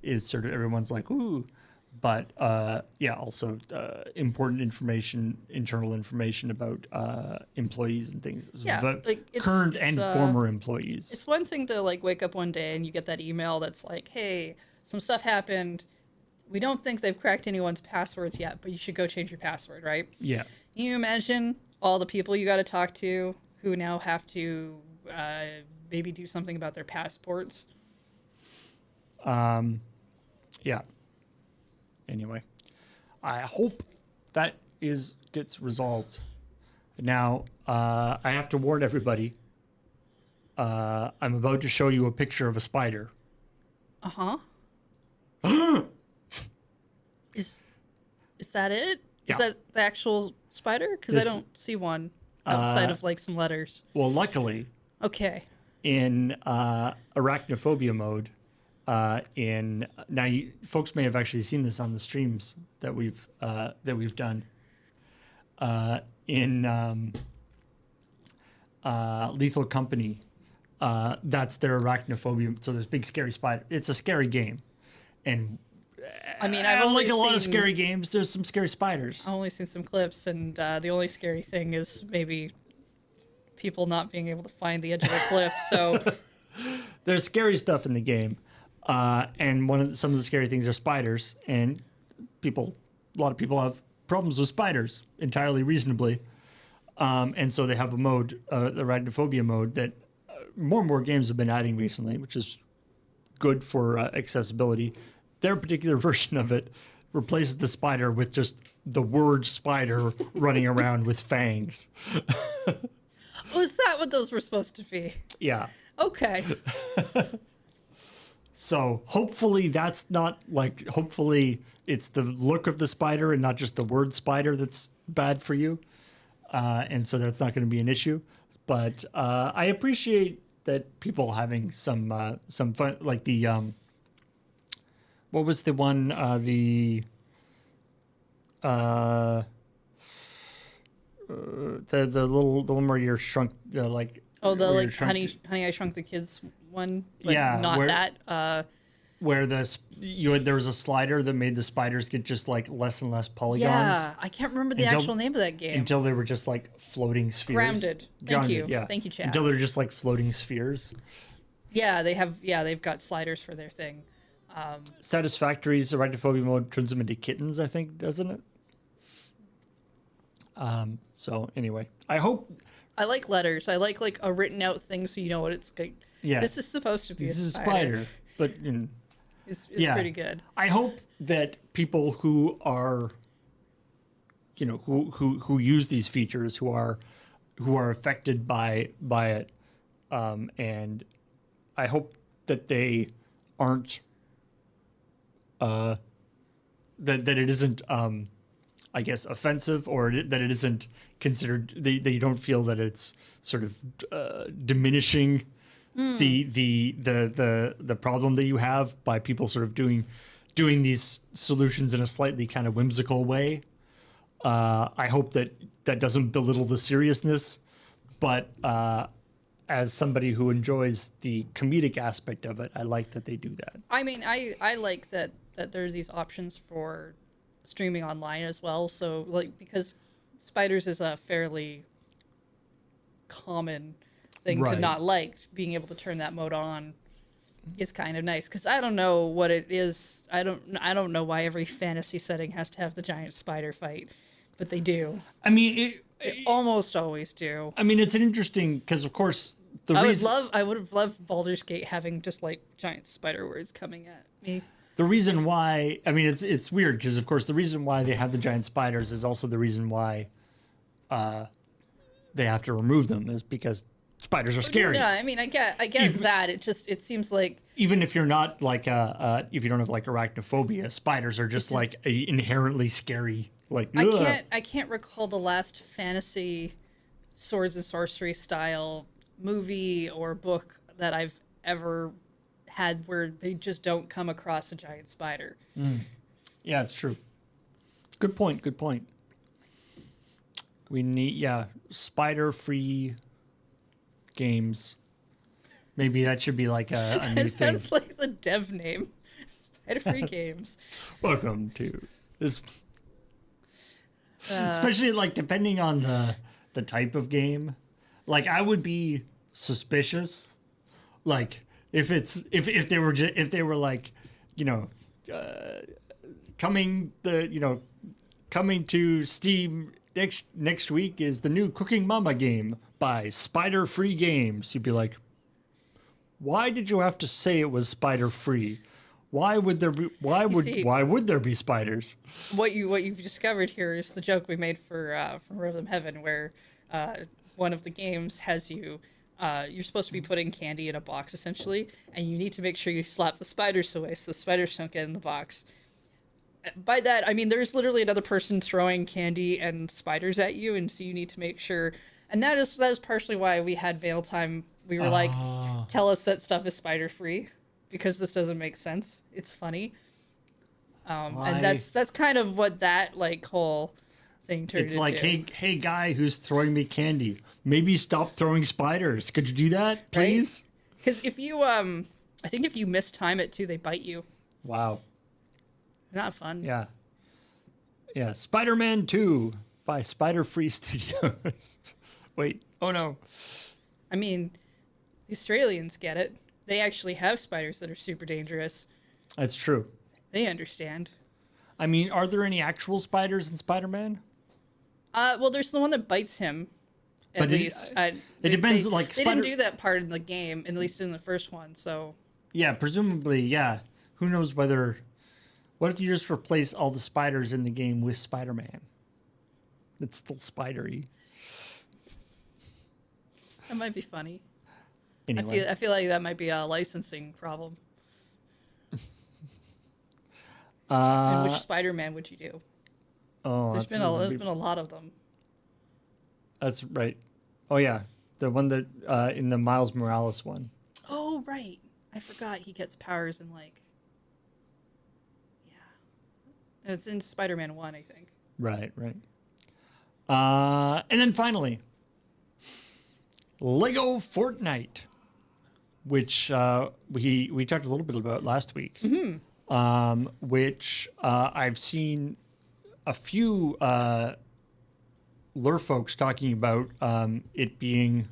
[SPEAKER 1] is sort of, everyone's like, ooh, but yeah, also important information, internal information about employees and things.
[SPEAKER 2] Yeah,
[SPEAKER 1] but
[SPEAKER 2] like
[SPEAKER 1] current and former employees.
[SPEAKER 2] It's one thing to like wake up one day and you get that email that's like, hey, some stuff happened. We don't think they've cracked anyone's passwords yet, but you should go change your password, right?
[SPEAKER 1] Yeah.
[SPEAKER 2] Can you imagine all the people you got to talk to who now have to maybe do something about their passports?
[SPEAKER 1] Yeah. Anyway, I hope that gets resolved. Now, I have to warn everybody. I'm about to show you a picture of a spider.
[SPEAKER 2] Uh-huh. Is that it?
[SPEAKER 1] Yeah.
[SPEAKER 2] Is that the actual spider? Because I don't see one outside of like some letters.
[SPEAKER 1] Well, luckily,
[SPEAKER 2] okay.
[SPEAKER 1] In arachnophobia mode, folks may have actually seen this on the streams that we've done. In Lethal Company, that's their arachnophobia. So this big scary spider. It's a scary game, and
[SPEAKER 2] I mean, I've only
[SPEAKER 1] like a lot of scary games. There's some scary spiders.
[SPEAKER 2] I've only seen some clips, and the only scary thing is maybe people not being able to find the edge of the cliff. So
[SPEAKER 1] there's scary stuff in the game, and some of the scary things are spiders, and a lot of people have problems with spiders entirely reasonably, and so they have a mode, the arachnophobia mode, that more and more games have been adding recently, which is good for accessibility. Their particular version of it replaces the spider with just the word spider running around with fangs.
[SPEAKER 2] was that what those were supposed to be?
[SPEAKER 1] Yeah.
[SPEAKER 2] Okay.
[SPEAKER 1] So hopefully that's not like, hopefully it's the look of the spider and not just the word spider that's bad for you. And so that's not going to be an issue. But I appreciate that people having some fun, like the, what was the one, uh, the one where you're shrunk, like,
[SPEAKER 2] Oh, the
[SPEAKER 1] where you're
[SPEAKER 2] like Honey I Shrunk the Kids one, but
[SPEAKER 1] Yeah,
[SPEAKER 2] not
[SPEAKER 1] where-
[SPEAKER 2] that.
[SPEAKER 1] where there was a slider that made the spiders get just like less and less polygons
[SPEAKER 2] Yeah, I can't remember the
[SPEAKER 1] Until-
[SPEAKER 2] actual name of that game.
[SPEAKER 1] until they were just like floating spheres.
[SPEAKER 2] Grounded. Thank you.
[SPEAKER 1] Yeah.
[SPEAKER 2] Thank you, Chad.
[SPEAKER 1] Until they're just like floating spheres.
[SPEAKER 2] Yeah, they have. Yeah, they've got sliders for their thing.
[SPEAKER 1] Satisfactory's arachnophobia mode turns them into kittens, I think, doesn't it? So anyway, I hope.
[SPEAKER 2] I like letters. I like a written out thing so you know what it's like.
[SPEAKER 1] Yeah,
[SPEAKER 2] This is supposed to be
[SPEAKER 1] this
[SPEAKER 2] a
[SPEAKER 1] is a
[SPEAKER 2] spider.
[SPEAKER 1] spider, but
[SPEAKER 2] It's
[SPEAKER 1] yeah.
[SPEAKER 2] pretty good.
[SPEAKER 1] I hope that people who are, who use these features, who are affected by it, and I hope that they aren't, that it isn't, I guess, offensive, or that it isn't considered, that you don't feel that it's sort of diminishing the problem that you have by people sort of doing these solutions in a slightly kind of whimsical way. I hope that doesn't belittle the seriousness, but as somebody who enjoys the comedic aspect of it, I like that they do that.
[SPEAKER 2] I mean, I like that there's these options for streaming online as well. So like because spiders is a fairly common thing to
[SPEAKER 1] Right.
[SPEAKER 2] not like, being able to turn that mode on is kind of nice, because I don't know what it is. I don't know why every fantasy setting has to have the giant spider fight, but they do.
[SPEAKER 1] I mean,
[SPEAKER 2] They almost always do.
[SPEAKER 1] I mean, it's an interesting, because of course the
[SPEAKER 2] I
[SPEAKER 1] reason
[SPEAKER 2] would have loved Baldur's Gate having just like giant spider words coming at me.
[SPEAKER 1] the reason why, I mean, it's weird because of course the reason why they have the giant spiders is also the reason why they have to remove them, is because spiders are scary.
[SPEAKER 2] Yeah, I mean, I get that. It seems like
[SPEAKER 1] Even if you're not like if you don't have like arachnophobia, spiders are just like inherently scary. Like ugh.
[SPEAKER 2] I can't recall the last fantasy swords and sorcery style movie or book that I've ever had where they just don't come across a giant spider.
[SPEAKER 1] Yeah, it's true. Good point. Good point. We need spider-free games. Maybe that should be like a new
[SPEAKER 2] It
[SPEAKER 1] thing.
[SPEAKER 2] sounds like the dev name. Spider Free Games.
[SPEAKER 1] Welcome to this. Especially like depending on the type of game, like I would be suspicious, like if they were like, coming to Steam next week is the new Cooking Mama game by Spider Free Games. You'd be like, why did you have to say it was spider free? Why would there be why would there be spiders?
[SPEAKER 2] What you've discovered here is the joke we made for from Rhythm Heaven, where one of the games has you. You're supposed to be putting candy in a box essentially, and you need to make sure you slap the spiders away so the spiders don't get in the box. By that, I mean there's literally another person throwing candy and spiders at you, and so you need to make sure. And that is partially why we had mail time. We were like, tell us that stuff is spider free, because this doesn't make sense. It's funny. And that's kind of what that like whole thing turned
[SPEAKER 1] It's
[SPEAKER 2] into.
[SPEAKER 1] like, hey guy who's throwing me candy, maybe stop throwing spiders. Could you do that, please?
[SPEAKER 2] Because if you I think if you mistime it too, they bite you.
[SPEAKER 1] Wow.
[SPEAKER 2] Not fun.
[SPEAKER 1] Yeah. Yeah. Spider-Man 2 by Spider Free Studios. Wait. Oh no.
[SPEAKER 2] I mean, the Australians get it. They actually have spiders that are super dangerous.
[SPEAKER 1] That's true.
[SPEAKER 2] They understand.
[SPEAKER 1] I mean, are there any actual spiders in Spider-Man?
[SPEAKER 2] Well, there's the one that bites him. At
[SPEAKER 1] But
[SPEAKER 2] least
[SPEAKER 1] it depends. Like
[SPEAKER 2] they didn't do that part in the game, at least in the first one. So
[SPEAKER 1] yeah, presumably, yeah. Who knows whether? What if you just replace all the spiders in the game with Spider-Man? It's still spidery.
[SPEAKER 2] that might be funny.
[SPEAKER 1] Anyway.
[SPEAKER 2] I feel like that might be a licensing problem. And which Spider-Man would you do?
[SPEAKER 1] Oh,
[SPEAKER 2] There's been a lot of them.
[SPEAKER 1] That's right. Oh yeah, the one that in the Miles Morales one.
[SPEAKER 2] Oh right, I forgot he gets powers in like. Yeah, it's in Spider-Man 1, I think.
[SPEAKER 1] Right. And then finally, Lego Fortnite, which we talked a little bit about last week. Which I've seen a few lure folks talking about it being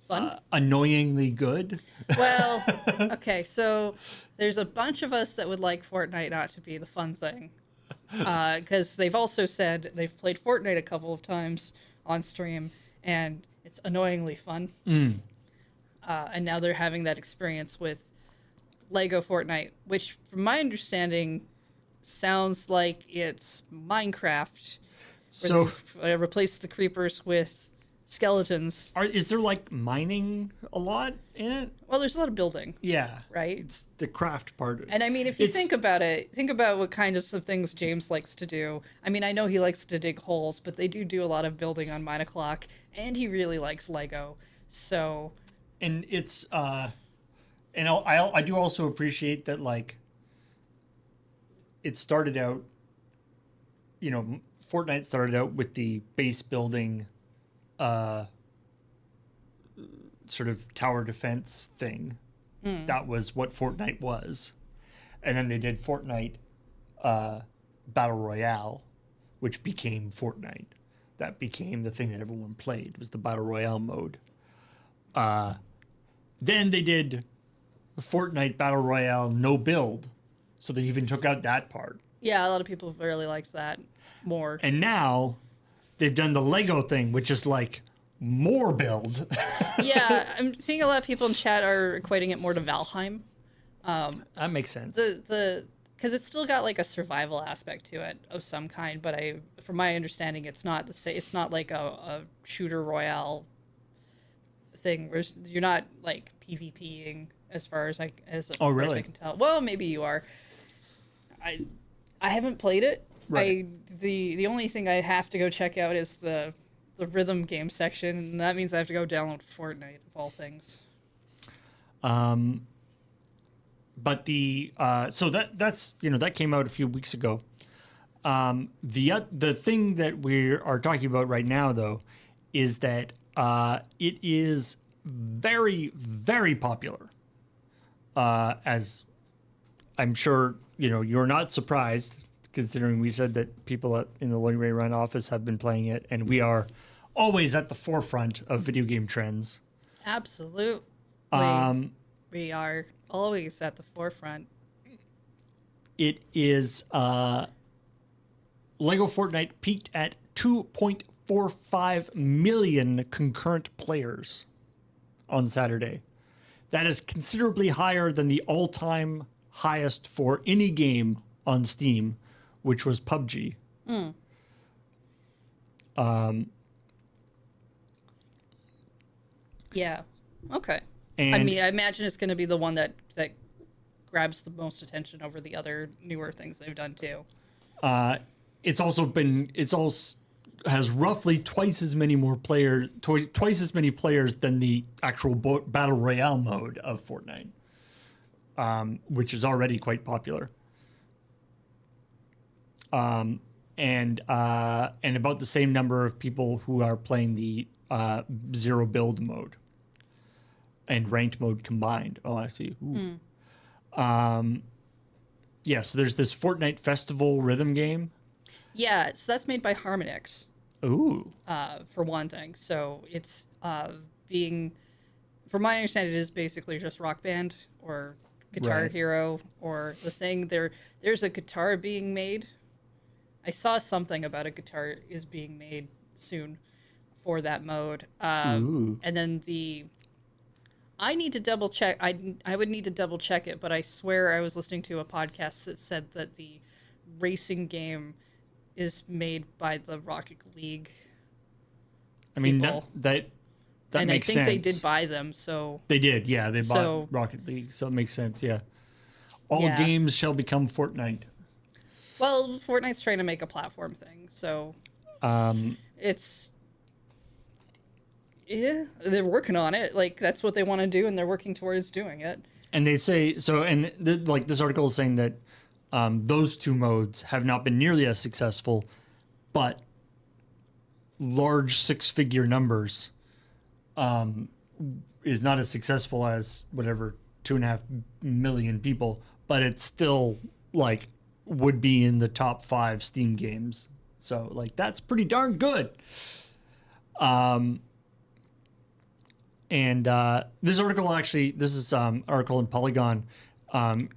[SPEAKER 2] Fun.
[SPEAKER 1] annoyingly good.
[SPEAKER 2] Well, okay, so there's a bunch of us that would like Fortnite not to be the fun thing. Because they've also said they've played Fortnite a couple of times on stream, and it's annoyingly fun. And now they're having that experience with Lego Fortnite, which, from my understanding, sounds like it's Minecraft.
[SPEAKER 1] So
[SPEAKER 2] Replace the creepers with skeletons.
[SPEAKER 1] is there like mining a lot in it?
[SPEAKER 2] Well, there's a lot of building.
[SPEAKER 1] Yeah.
[SPEAKER 2] Right?
[SPEAKER 1] It's the craft part.
[SPEAKER 2] And I mean, if you think about it, think about what kind of some things James likes to do. I mean, I know he likes to dig holes, but they do a lot of building on Mine O'Clock, and he really likes Lego. So.
[SPEAKER 1] And it's and I do also appreciate that, like, it started out, Fortnite started out with the base building sort of tower defense thing. That was what Fortnite was. And then they did Fortnite Battle Royale, which became Fortnite. That became the thing that everyone played, was the Battle Royale mode. Then they did Fortnite Battle Royale no build, so they even took out that part.
[SPEAKER 2] Yeah, a lot of people really liked that more.
[SPEAKER 1] And now they've done the Lego thing, which is like more build.
[SPEAKER 2] Yeah, I'm seeing a lot of people in chat are equating it more to Valheim.
[SPEAKER 1] That makes sense.
[SPEAKER 2] Because it's still got like a survival aspect to it of some kind, but from my understanding, it's not the same. It's not like a shooter royale thing where you're not like PvPing as far as
[SPEAKER 1] Oh,
[SPEAKER 2] far as
[SPEAKER 1] really?
[SPEAKER 2] I can tell. Well, maybe you are. I haven't played it.
[SPEAKER 1] Right.
[SPEAKER 2] The only thing I have to go check out is the rhythm game section, and that means I have to go download Fortnite of all things.
[SPEAKER 1] But so that's that came out a few weeks ago. The thing that we are talking about right now, though, is that it is very, very popular. As I'm sure you're not surprised, considering we said that people in the Learning Ray Run office have been playing it, and we are always at the forefront of video game trends.
[SPEAKER 2] Absolutely. We are always at the forefront.
[SPEAKER 1] It is Lego Fortnite peaked at 2.45 million concurrent players on Saturday. That is considerably higher than the all-time highest for any game on Steam, which was PUBG.
[SPEAKER 2] Yeah. Okay.
[SPEAKER 1] And
[SPEAKER 2] I mean, I imagine it's going to be the one that grabs the most attention over the other newer things they've done too.
[SPEAKER 1] it's also has roughly twice as many players than the actual battle royale mode of Fortnite, which is already quite popular. And about the same number of people who are playing the zero build mode and ranked mode combined. Oh, I see. Ooh. Yeah, so there's this Fortnite Festival rhythm game.
[SPEAKER 2] Yeah, so that's made by Harmonix.
[SPEAKER 1] Ooh.
[SPEAKER 2] For one thing. So it's from my understanding, it is basically just Rock Band or Guitar
[SPEAKER 1] Right.
[SPEAKER 2] Hero or the thing. There's a guitar being made. I saw something about a guitar is being made soon for that mode.
[SPEAKER 1] Ooh.
[SPEAKER 2] And then I need to double check. I would need to double check it, but I swear I was listening to a podcast that said that the racing game is made by the Rocket League.
[SPEAKER 1] I mean
[SPEAKER 2] people.
[SPEAKER 1] that that
[SPEAKER 2] and
[SPEAKER 1] makes
[SPEAKER 2] I think
[SPEAKER 1] sense.
[SPEAKER 2] they did buy them, so
[SPEAKER 1] They did, yeah. They bought
[SPEAKER 2] So-
[SPEAKER 1] Rocket League, so it makes sense, yeah. All
[SPEAKER 2] Yeah.
[SPEAKER 1] games shall become Fortnite.
[SPEAKER 2] well, Fortnite's trying to make a platform thing, so it's yeah, they're working on it. Like that's what they want to do, and they're working towards doing it.
[SPEAKER 1] And they say so, and like this article is saying that those two modes have not been nearly as successful, but large six-figure numbers is not as successful as whatever 2.5 million people, but it's still like would be in the top 5 Steam games. So like that's pretty darn good. And this article actually, this is article in Polygon,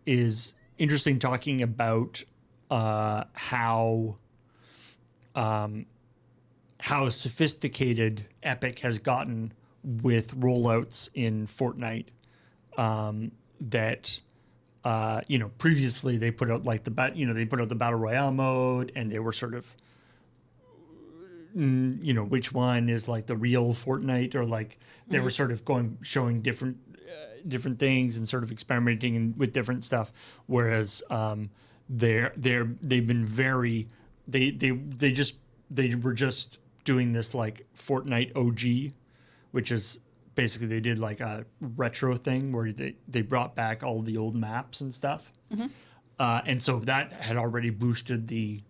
[SPEAKER 1] is interesting, talking about how sophisticated Epic has gotten with rollouts in Fortnite. That previously they put out like they put out the battle royale mode, and they were sort of which one is like the real Fortnite, or like they were sort of showing different things and sort of experimenting with different stuff. Whereas they've been very they were just doing this like Fortnite OG, which is basically they did like a retro thing where they brought back all the old maps and stuff. And so that had already boosted the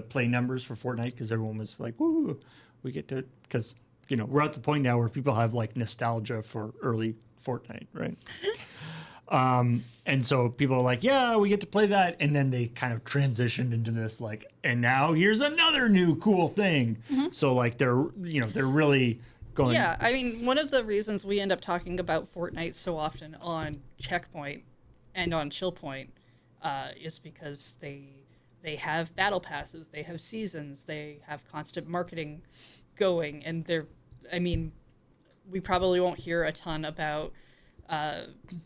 [SPEAKER 1] play numbers for Fortnite, because everyone was like, "Woo, we get to," because we're at the point now where people have like nostalgia for early Fortnite, right? And so people are like, "Yeah, we get to play that," and then they kind of transitioned into this like, and now here's another new cool thing. So like they're really going.
[SPEAKER 2] Yeah, I mean, one of the reasons we end up talking about Fortnite so often on ChillPoint and on ChillPoint is because they have battle passes, they have seasons, they have constant marketing going, and we probably won't hear a ton about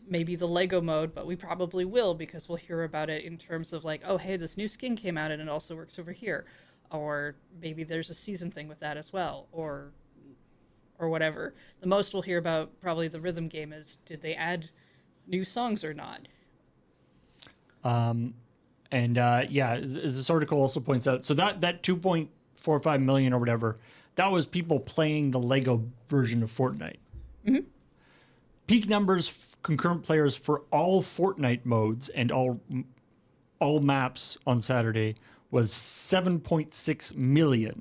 [SPEAKER 2] maybe the Lego mode, but we probably will, because we'll hear about it in terms of like, oh, hey, this new skin came out and it also works over here, or maybe there's a season thing with that as well, or whatever. The most we'll hear about probably the rhythm game is, did they add new songs or not?
[SPEAKER 1] And as this article also points out, so that 2.45 million or whatever, that was people playing the Lego version of Fortnite. Peak numbers, concurrent players for all Fortnite modes and all maps on Saturday was 7.6 million.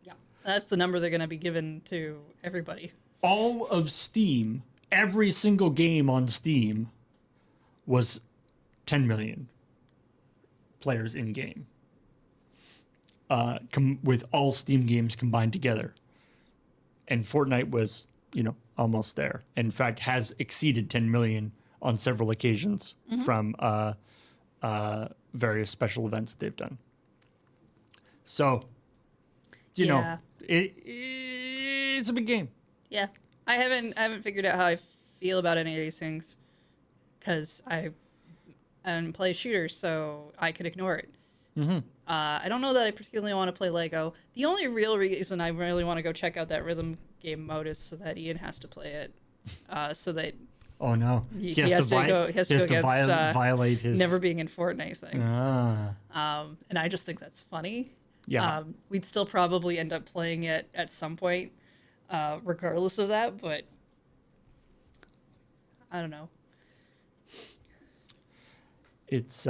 [SPEAKER 2] Yeah, that's the number they're going to be given to everybody.
[SPEAKER 1] All of Steam, every single game on Steam was 10 million players in game, with all Steam games combined together. And Fortnite was, almost there. In fact, has exceeded 10 million on several occasions from various special events that they've done. So, it's a big game.
[SPEAKER 2] Yeah, I haven't figured out how I feel about any of these things, because I don't play shooters, so I could ignore it. I don't know that I particularly want to play Lego. The only real reason I really want to go check out that rhythm game mode is so that Ian has to play it, so that
[SPEAKER 1] oh no,
[SPEAKER 2] he has to go against
[SPEAKER 1] violate his
[SPEAKER 2] never being in Fortnite thing. And I just think that's funny.
[SPEAKER 1] Yeah.
[SPEAKER 2] We'd still probably end up playing it at some point, regardless of that, but I don't know.
[SPEAKER 1] It's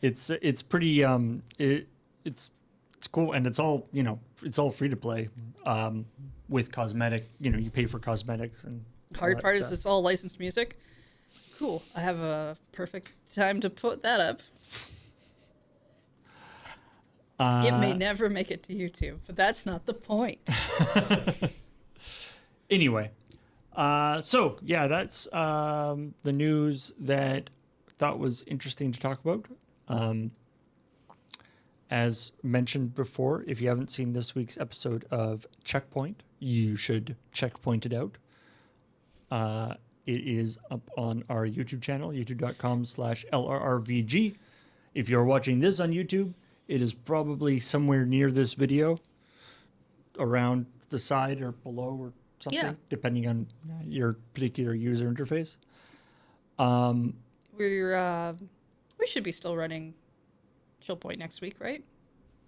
[SPEAKER 1] it's pretty it's cool, and it's all it's all free to play, with cosmetic, you pay for cosmetics, and
[SPEAKER 2] Hard part is it's all licensed music. Cool. I have a perfect time to put that up. It may never make it to YouTube, but that's not the point.
[SPEAKER 1] Anyway, so yeah, that's the news that I thought was interesting to talk about. As mentioned before, if you haven't seen this week's episode of ChillPoint, you should checkpoint it out. It is up on our YouTube channel, youtube.com/LRRVG. If you're watching this on YouTube, It is probably somewhere near this video, around the side or below or something,
[SPEAKER 2] Yeah.
[SPEAKER 1] depending on your particular user interface.
[SPEAKER 2] We should be still running ChillPoint next week, right?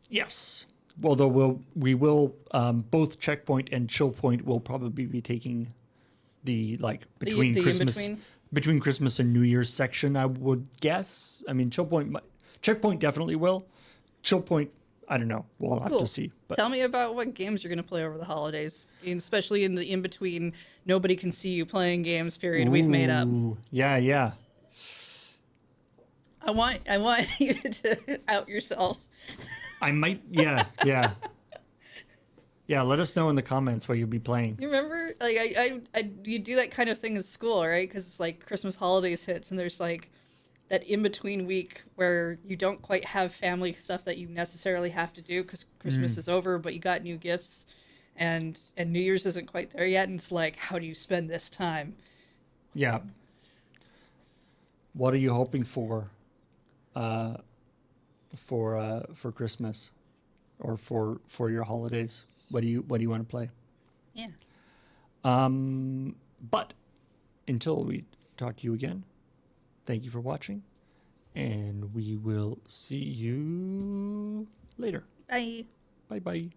[SPEAKER 1] Yes. Although we will both Checkpoint and ChillPoint will probably be taking the between
[SPEAKER 2] the
[SPEAKER 1] Christmas
[SPEAKER 2] in-between?
[SPEAKER 1] between Christmas and New Year's section, I would guess. I mean, Checkpoint definitely will. ChillPoint, I don't know. We'll have to see. But
[SPEAKER 2] Tell me about what games you're going to play over the holidays, especially in the in-between, nobody can see you playing games period we've made up.
[SPEAKER 1] Yeah.
[SPEAKER 2] I want you to out yourselves.
[SPEAKER 1] I might. Yeah. Yeah, let us know in the comments what you'll be playing.
[SPEAKER 2] You remember, like, you do that kind of thing in school, right? Because it's like Christmas holidays hits, and there's like that in between week where you don't quite have family stuff that you necessarily have to do because Christmas is over, but you got new gifts, and New Year's isn't quite there yet, and it's like, how do you spend this time?
[SPEAKER 1] Yeah. What are you hoping for Christmas, or for your holidays? What do you want to play?
[SPEAKER 2] Yeah.
[SPEAKER 1] But until we talk to you again, thank you for watching, and we will see you later.
[SPEAKER 2] Bye.
[SPEAKER 1] Bye.